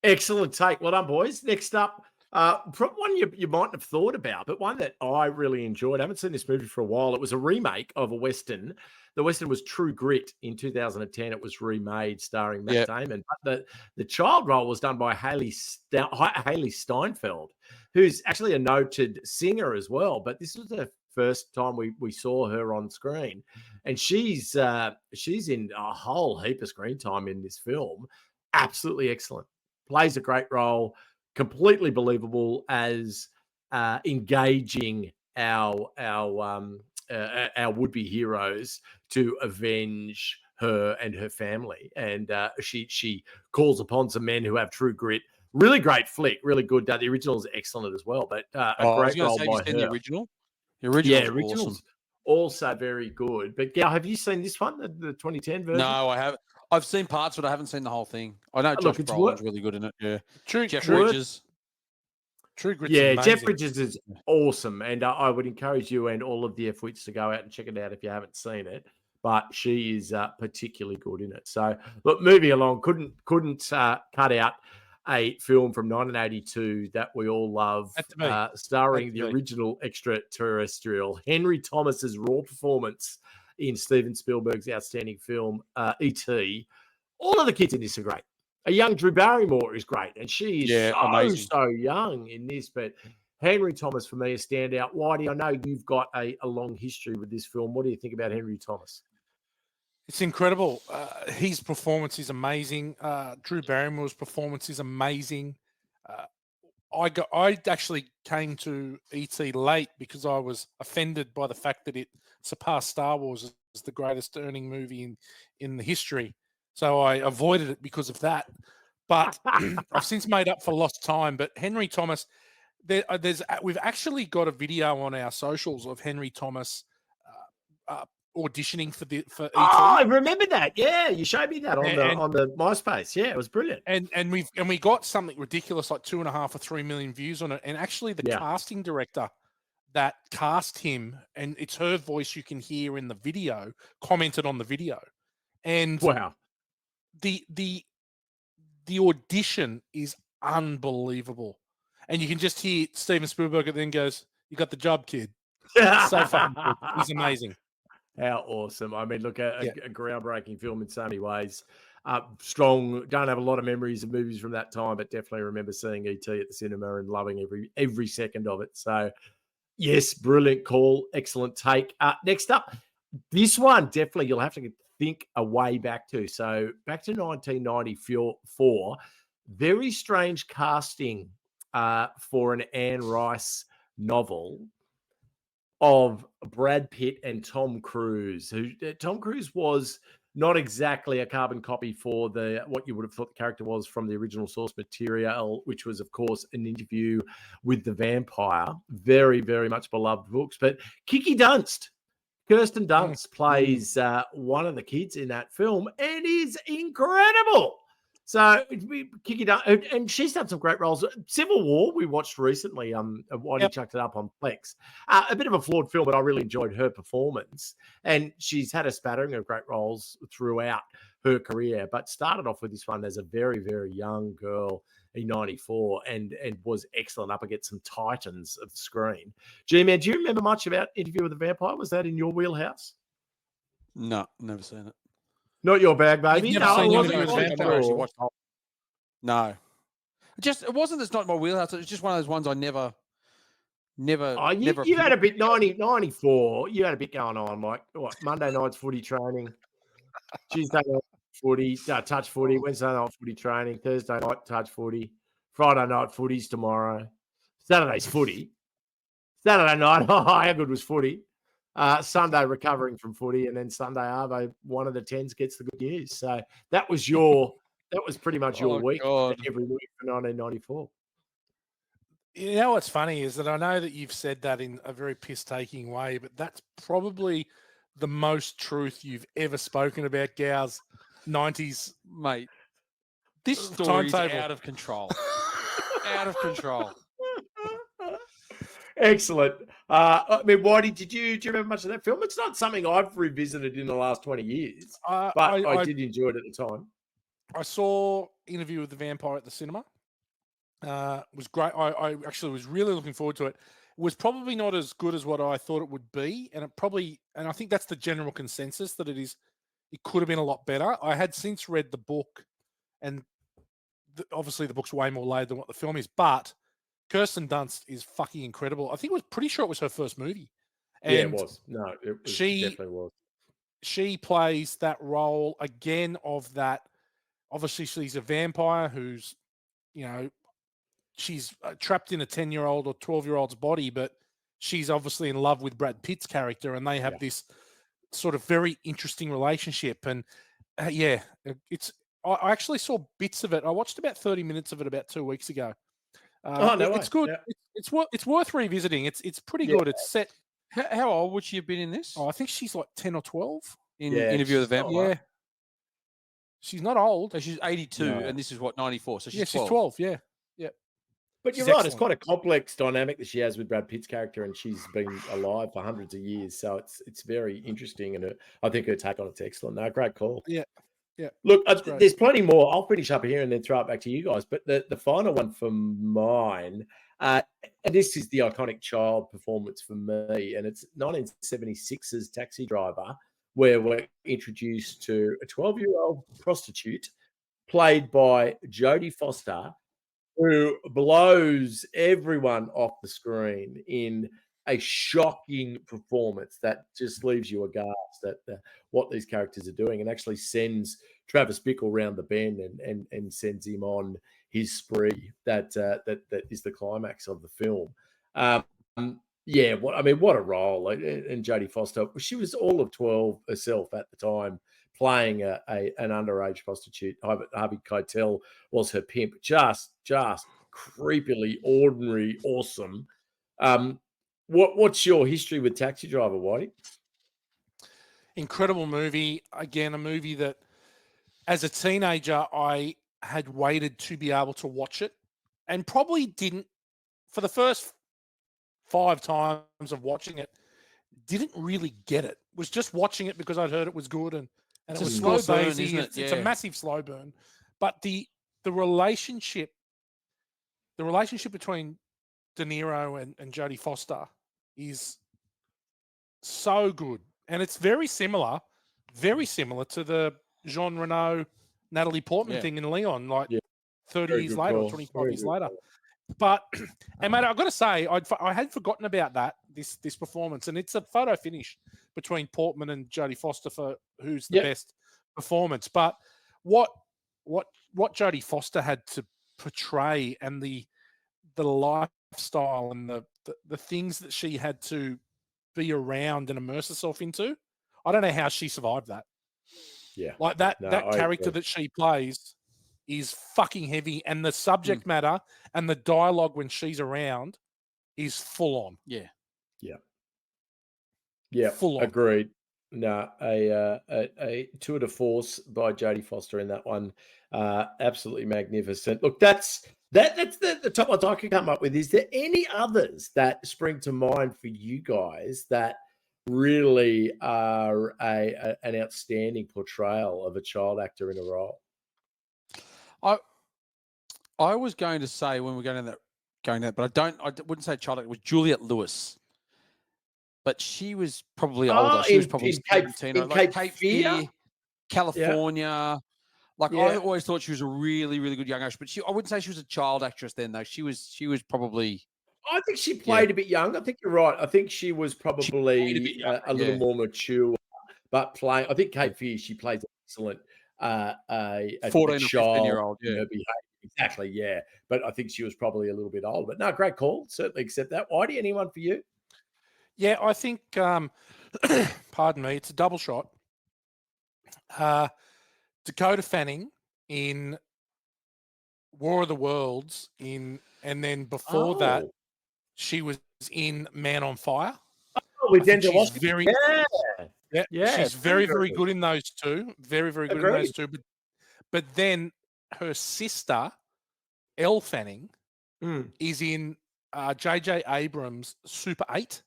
Excellent take. Well done, boys. Next up, probably one you might have thought about, but one that I really enjoyed. I haven't seen this movie for a while. It was a remake of a Western. The Western was True Grit in 2010. It was remade starring Matt Damon. But the child role was done by Haley Steinfeld, who's actually a noted singer as well. But this was the first time we saw her on screen. And she's in a whole heap of screen time in this film. Absolutely excellent. Plays a great role. Completely believable as engaging our would-be heroes to avenge her and her family, and she calls upon some men who have true grit. Really great flick, really good. The original is excellent as well, but a great role by her. The original's awesome. Also very good. But Gal, have you seen this one, the 2010 version? No, I haven't. I've seen parts, but I haven't seen the whole thing. I know Josh Brolin's really good in it. Yeah, Jeff Bridges. True Grit's amazing. Jeff Bridges is awesome, and I would encourage you and all of the F-wits to go out and check it out if you haven't seen it. But she is particularly good in it. So, look, moving along, couldn't cut out a film from 1982 that we all love, starring the original extraterrestrial Henry Thomas's raw performance in Steven Spielberg's outstanding film E.T. All of the kids in this are great. A young Drew Barrymore is great, and she is so young in this. But Henry Thomas, for me, a standout. Whitey, I know you've got a long history with this film. What do you think about Henry Thomas? It's incredible. His performance is amazing. Drew Barrymore's performance is amazing. I actually came to E.T. late because I was offended by the fact that it surpassed Star Wars as the greatest earning movie in the history. So I avoided it because of that. But I've since made up for lost time. But Henry Thomas, we've actually got a video on our socials of Henry Thomas auditioning for E.T. Oh, I remember that. Yeah, you showed me that on the MySpace. Yeah, it was brilliant. And we got something ridiculous like 2.5 or 3 million views on it. And actually, the casting director that cast him, and it's her voice you can hear in the video, commented on the video. And wow, the audition is unbelievable, and you can just hear Steven Spielberg and then goes, "You got the job, kid." So fucking good. He's amazing. How awesome. I mean, look, a groundbreaking film in so many ways. Strong. Don't have a lot of memories of movies from that time, but definitely remember seeing E.T. at the cinema and loving every second of it. So, yes, brilliant call. Excellent take. Next up, this one, definitely you'll have to think a way back to. So, back to 1994. Very strange casting for an Anne Rice novel of Brad Pitt and Tom Cruise. Tom Cruise was not exactly a carbon copy for what you would have thought the character was from the original source material, which was, of course, An Interview with the Vampire. Very, very much beloved books. But Kirsten Dunst plays one of the kids in that film and is incredible. So Kiki Dunn, and she's done some great roles. Civil War, we watched recently. Whitey chucked it up on Plex. A bit of a flawed film, but I really enjoyed her performance. And she's had a spattering of great roles throughout her career, but started off with this one as a very, very young girl in '94 and was excellent up against some titans of the screen. G-Man, do you remember much about Interview with the Vampire? Was that in your wheelhouse? No, never seen it. Not your bag, baby. You've never No, seen I Interview wasn't with the quite Vampire? sure. Watched the whole... No, it wasn't. It's not my wheelhouse. It's just one of those ones I never. Oh, you had a bit 94. You had a bit going on, like what? Monday night's footy training, Tuesday night footy, touch footy, Wednesday night footy training, Thursday night touch footy, Friday night footy's tomorrow, Saturday's footy, Saturday night. Oh, how good was footy? Sunday recovering from footy, and then Sunday Arvo, one of the tens gets the good news. So that was pretty much your week every week for 1994. You know what's funny is that I know that you've said that in a very piss-taking way, but that's probably the most truth you've ever spoken about Gow's 90s. Mate, this story is timetable. out of control. Out of control. Excellent. I mean, Whitey, do you remember much of that film? It's not something I've revisited in the last 20 years, but I did enjoy it at the time. I saw Interview with the Vampire at the cinema. Was great. I actually was really looking forward to it. It was probably not as good as what I thought it would be, and I think that's the general consensus that it could have been a lot better. I had since read the book, and obviously the book's way more layered than what the film is, but Kirsten Dunst is fucking incredible. I think pretty sure it was her first movie. And yeah, it was. No, it definitely was. She plays that role again of that. Obviously, she's a vampire who's, she's trapped in a 10-year-old or 12-year-old's body, but she's obviously in love with Brad Pitt's character, and they have this sort of very interesting relationship. And I actually saw bits of it. I watched about 30 minutes of it about 2 weeks ago. It's good. Yeah. It's worth revisiting. It's pretty good. It's set. How old would she have been in this? Oh, I think she's like 10 or 12 in Interview with the Vampire. Yeah. She's not old. So she's 82, and this is what, 94. So she's 12. She's 12. Yeah. But you're right. Excellent. It's quite a complex dynamic that she has with Brad Pitt's character, and she's been alive for hundreds of years. So it's very interesting, and I think her take on it's excellent. No, great call. Yeah. Look, there's plenty more. I'll finish up here and then throw it back to you guys. But the final one for mine, and this is the iconic child performance for me, and it's 1976's Taxi Driver, where we're introduced to a 12-year-old prostitute played by Jodie Foster, who blows everyone off the screen in a shocking performance that just leaves you aghast at what these characters are doing, and actually sends Travis Bickle round the bend and sends him on his spree that is the climax of the film. What a role. And Jodie Foster, she was all of 12 herself at the time, playing an underage prostitute. Harvey Keitel was her pimp. Just creepily ordinary, awesome. What's your history with Taxi Driver, Whitey? Incredible movie. Again, a movie that as a teenager I had waited to be able to watch it, and probably didn't, for the first 5 times of watching it, didn't really get it. Was just watching it because I'd heard it was good, and it was slow burn, isn't it? It's a massive slow burn. But the relationship between De Niro and Jodie Foster is so good, and it's very similar to the Jean Reno, Natalie Portman thing in Leon, 30 years later or 25 years later. But, and mate, I've got to say, I had forgotten about this performance, and it's a photo finish between Portman and Jodie Foster for who's the best performance. But what Jodie Foster had to portray, and the lifestyle and the things that she had to be around and immerse herself into, I don't know how she survived that. Yeah, like that character that she plays is fucking heavy, and the subject matter and the dialogue when she's around is full on. Yeah, full on. Agreed. No, a tour de force by Jodie Foster in that one. Absolutely magnificent. Look, that's the top ones I could come up with. Is there any others that spring to mind for you guys that really are an outstanding portrayal of a child actor in a role? I was going to say when we're going that, but I wouldn't say child. It was Juliette Lewis, but she was probably older. She was probably 17, or like Cape Fear, California. Like I always thought she was a really, really good young actress, but I wouldn't say she was a child actress then though. She was probably. I think she played a bit young. I think you're right. I think she was probably a little more mature, but playing. I think Cape Fear, she plays excellent. A 14 or child, 15-year-old, her behavior. Exactly, yeah. But I think she was probably a little bit old. But no, great call. Certainly accept that. Whitey, anyone for you? Yeah, I think, pardon me, it's a double shot. Dakota Fanning in War of the Worlds, and then before that, she was in Man on Fire. Oh, with Denzel Washington. Very, she's very, very good in those two. Very, very good in those two. But then her sister, Elle Fanning, is in J.J. Abrams' Super 8,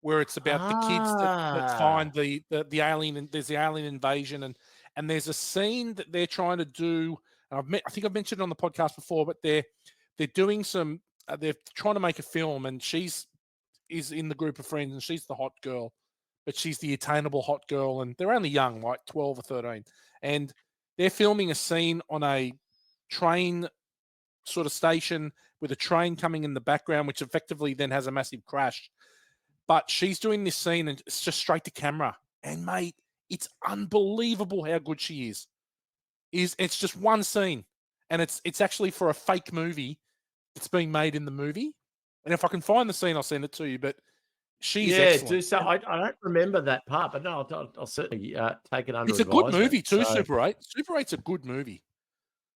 where it's about the kids that find the alien, and there's the alien invasion, and there's a scene that they're trying to do. And I think I've mentioned it on the podcast before, but they're doing some. They're trying to make a film, and is in the group of friends, and she's the hot girl, but she's the attainable hot girl, and they're only young, like 12 or 13, and they're filming a scene on a train sort of station with a train coming in the background, which effectively then has a massive crash. But she's doing this scene, and it's just straight to camera, and mate, it's unbelievable how good she is. It's just one scene, and it's actually for a fake movie that's being made in the movie. And if I can find the scene, I'll send it to you. But she's excellent. Do so. I don't remember that part, but no, I'll certainly take it under. It's a good movie too. Super 8. Super 8's a good movie.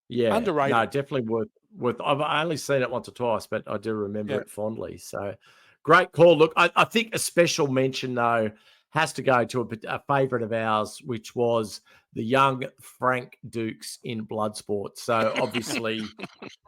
Yeah, underrated. No, definitely worth. I've only seen it once or twice, but I do remember it fondly. So great call. Look, I think a special mention though has to go to a favourite of ours, which was the young Frank Dukes in Bloodsport. So obviously,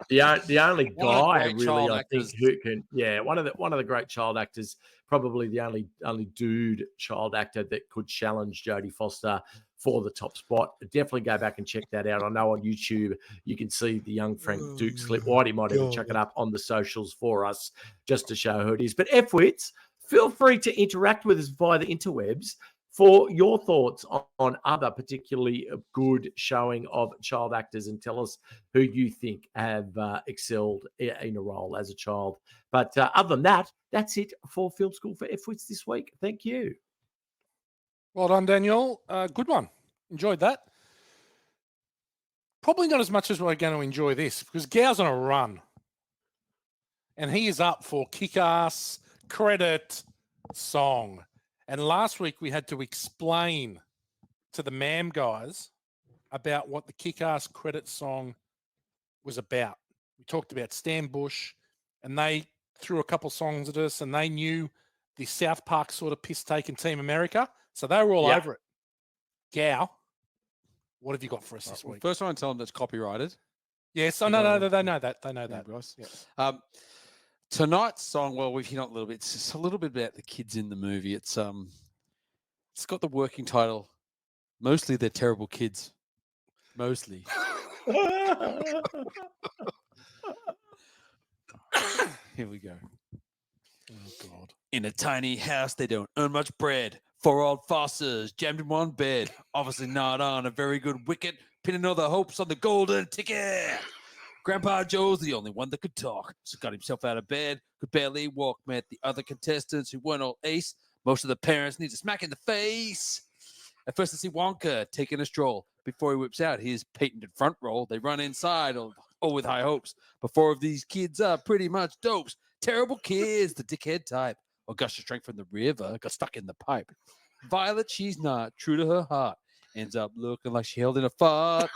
the only guy really I think who can, one of the great child actors, probably the only dude child actor that could challenge Jodie Foster for the top spot. Definitely go back and check that out. I know on YouTube you can see the young Frank Dukes clip. Whitey might even chuck it up on the socials for us just to show who it is. But F-Wits, feel free to interact with us via the interwebs for your thoughts on other particularly good showing of child actors, and tell us who you think have excelled in a role as a child. But other than that, that's it for Film School for F-Wits this week. Thank you. Well done, Daniel. Good one. Enjoyed that. Probably not as much as we're going to enjoy this, because Gow's on a run. And he is up for kick-ass credit song. And last week we had to explain to the MAM guys about what the kick-ass credit song was about. We talked about Stan Bush, and they threw a couple songs at us, and they knew the South Park sort of piss-taking Team America, so they were all over it. Gow, what have you got for us this week? First, I want to tell them that's copyrighted. Yes, they know that. They know that. Guys. Yeah. Tonight's song, well, we've hit on a little bit. It's just a little bit about the kids in the movie. It's got the working title, Mostly They're Terrible Kids. Mostly. Here we go. Oh, God. In a tiny house, they don't earn much bread. 4 old fossers jammed in one bed. Obviously not on a very good wicket. Pinning all their hopes on the golden ticket. Grandpa Joe's the only one that could talk. So got himself out of bed. Could barely walk. Met the other contestants who weren't all ace. Most of the parents need a smack in the face. At first, I see Wonka taking a stroll. Before he whips out his patented front roll, they run inside, all with high hopes. But 4 of these kids are pretty much dopes. Terrible kids, the dickhead type. Augusta drank from the river, got stuck in the pipe. Violet, she's not true to her heart. Ends up looking like she held in a fart.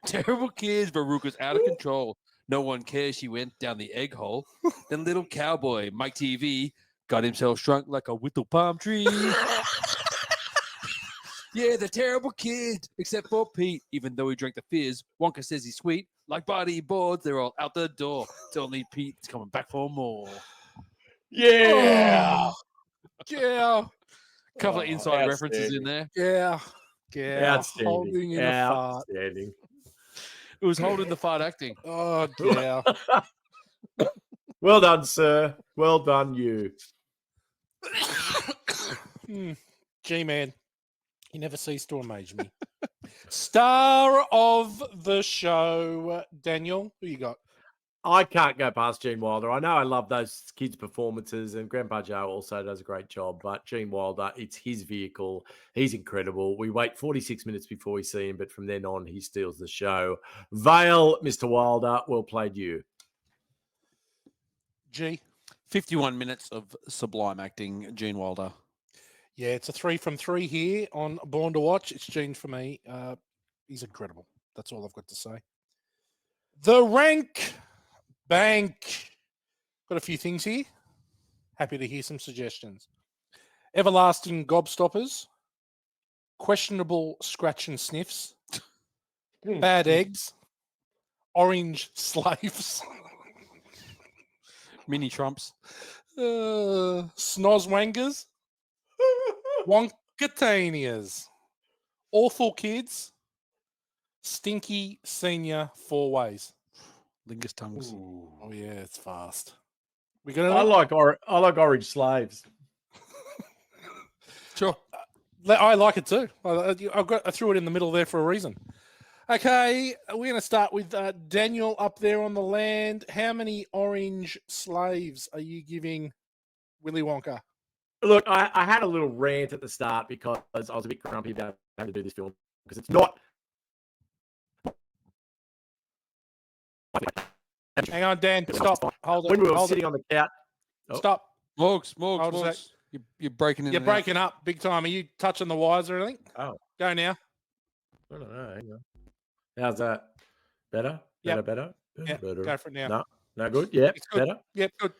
Terrible kids, Veruca's out of control. No one cares she went down the egg hole. Then little cowboy, Mike TV, got himself shrunk like a whittle palm tree. Yeah, the terrible kid, except for Pete, even though he drank the fizz. Wonka says he's sweet. Like body boards, they're all out the door. It's only Pete's coming back for more. Yeah. Yeah. Couple of Oh, inside references in there. Yeah. Yeah. Outstanding. Holding in a fart. Outstanding. It was holding the fart acting. Oh, yeah. Well done, sir. Well done, you. G-Man, you never cease to amaze me. Star of the show, Daniel. Who you got? I can't go past Gene Wilder. I know I love those kids' performances, and Grandpa Joe also does a great job. But Gene Wilder, it's his vehicle. He's incredible. We wait 46 minutes before we see him, but from then on, he steals the show. Vale, Mr. Wilder, well played you. G. 51 minutes of sublime acting, Gene Wilder. Yeah, it's a 3 from 3 here on Born to Watch. It's Gene for me. He's incredible. That's all I've got to say. The Rank Bank. Got a few things here. Happy to hear some suggestions. Everlasting Gobstoppers. Questionable Scratch and Sniffs. Bad Eggs. Orange Slaves. Mini Trumps. Snozwangers. Wonkatanias. Awful Kids. Stinky Senior 4 Ways. Lingus tongues. Ooh. Oh yeah, it's fast. We got I like Orange Slaves. Sure. I like it too. I threw it in the middle there for a reason. Okay, we're going to start with Daniel up there on the land. How many orange slaves are you giving Willy Wonka? Look, I had a little rant at the start because I was a bit grumpy about having to do this film because it's not. Hang on, Dan. Stop. Hold it. When we were Hold sitting it. on the couch. Oh. Stop. Morgs. Hold a sec. You're breaking in. You're and out. breaking up big time. Are you touching the wires or anything? Oh. Go now. I don't know. Hang on. How's that? Better? Yep. Better? Yeah, Better. go for it now. No good? Yeah, It's good. better? Yep, good.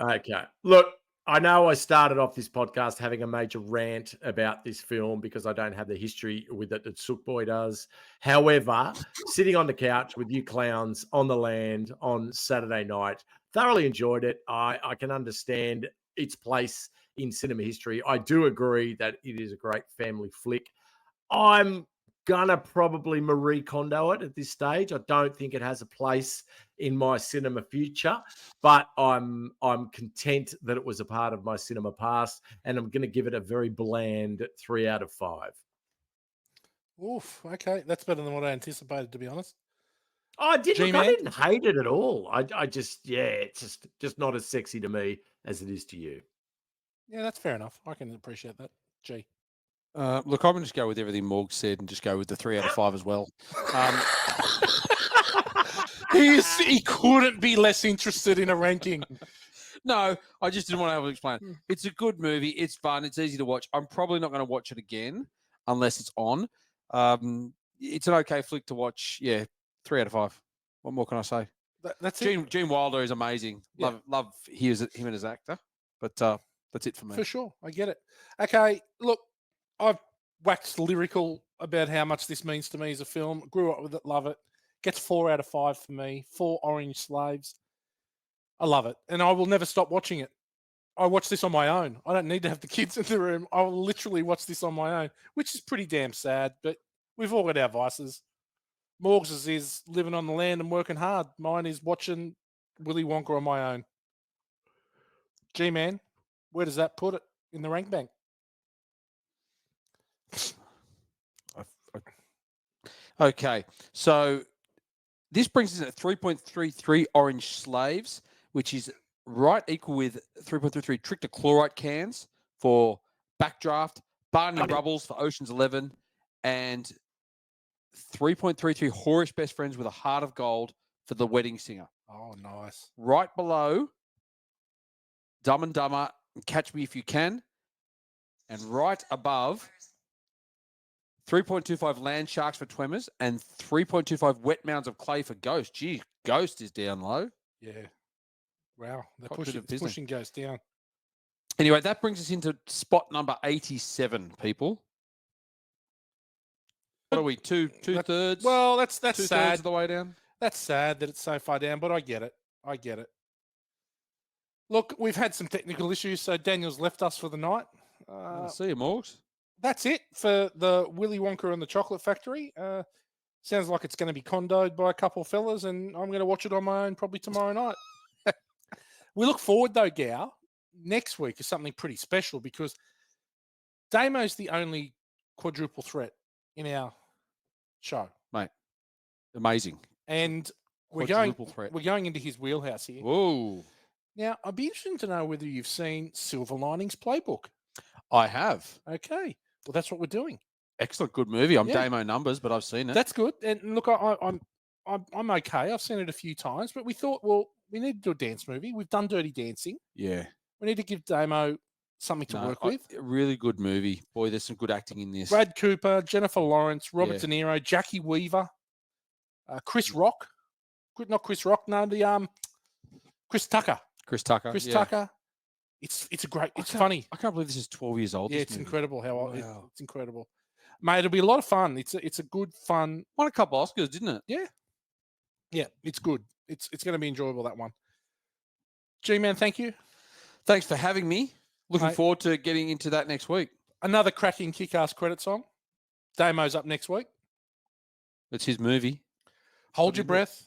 Okay. Look, I know I started off this podcast having a major rant about this film because I don't have the history with it that Sook Boy does. However, sitting on the couch with you clowns on the land on Saturday night, thoroughly enjoyed it. I can understand its place in cinema history. I do agree that it is a great family flick. I'm gonna probably Marie Kondo it at this stage. I don't think it has a place in my cinema future, but I'm content that it was a part of my cinema past, and I'm gonna give it a very bland 3 out of 5. Oof. Okay, that's better than what I anticipated, to be honest. I G-Man? didn't hate it at all. I just it's just not as sexy to me as it is to you. Yeah, that's fair enough. I can appreciate that. G. Look, I'm going to just go with everything Morg said and just go with the 3 out of 5 as well. He couldn't be less interested in a ranking. No, I just didn't want to have to explain. It's a good movie. It's fun. It's easy to watch. I'm probably not going to watch it again unless it's on. It's an okay flick to watch. Yeah, 3 out of 5. What more can I say? That's it. Gene Wilder is amazing. Yeah. Love him as an actor. But that's it for me. For sure. I get it. Okay, look, I've waxed lyrical about how much this means to me as a film. Grew up with it, love it. Gets 4 out of 5 for me. 4 orange slaves. I love it. And I will never stop watching it. I watch this on my own. I don't need to have the kids in the room. I will literally watch this on my own, which is pretty damn sad, but we've all got our vices. Morgs is living on the land and working hard. Mine is watching Willy Wonka on my own. G-Man, where does that put it in the rank bank? Okay, so this brings us at 3.33 orange slaves, which is right equal with 3.33 Trictor chlorite cans for Backdraft, Barney Rubbles for Ocean's 11, and 3.33 Whorish Best Friends with a Heart of Gold for The Wedding Singer. Oh, nice. Right below Dumb and Dumber and Catch Me If You Can, and right above 3.25 Land Sharks for Twemmers and 3.25 Wet Mounds of Clay for Ghost. Gee, Ghost is down low. Yeah. Wow. They're Quite a bit of pushing Ghost down. Anyway, that brings us into spot number 87, people. What are we, two-thirds? Well, that's two-thirds sad. of the way down? That's sad that it's so far down, but I get it. Look, we've had some technical issues, so Daniel's left us for the night. See you, Morgs. That's it for the Willy Wonka and the Chocolate Factory. Sounds like it's going to be condoed by a couple of fellas, and I'm going to watch it on my own probably tomorrow night. We look forward, though, Gow. Next week is something pretty special because Damo's the only quadruple threat in our show. Mate, amazing. And we're Quadruple going into his wheelhouse here. Whoa. Now, I'd be interested to know whether you've seen Silver Linings Playbook. I have. Okay. Well, that's what we're doing. Excellent, good movie. I'm Yeah. Damo numbers, but I've seen it. That's good. And look, I'm okay. I've seen it a few times, but we thought, well, we need to do a dance movie. We've done Dirty Dancing. Yeah. We need to give Damo something to work with. Really good movie. Boy, there's some good acting in this. Brad Cooper, Jennifer Lawrence, Robert De Niro, Jackie Weaver, Chris Rock. Not Chris Rock, no, the Chris Tucker. Chris Tucker. Chris Tucker. It's a great. It's funny. I can't believe this is 12 years old. Yeah, this it's movie. incredible how Wow. it's incredible, mate. It'll be a lot of fun. It's a good fun. Won a couple Oscars, didn't it? Yeah, it's good. It's going to be enjoyable, that one. G-Man, thank you. Thanks for having me. Looking Mate. forward to getting into that next week. Another cracking kick-ass credit song. Damo's up next week. It's his movie. Hold your breath.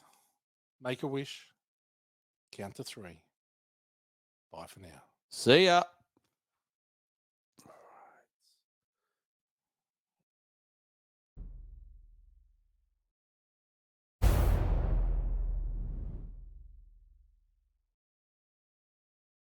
Make a wish. Count to 3. Bye for now. See ya.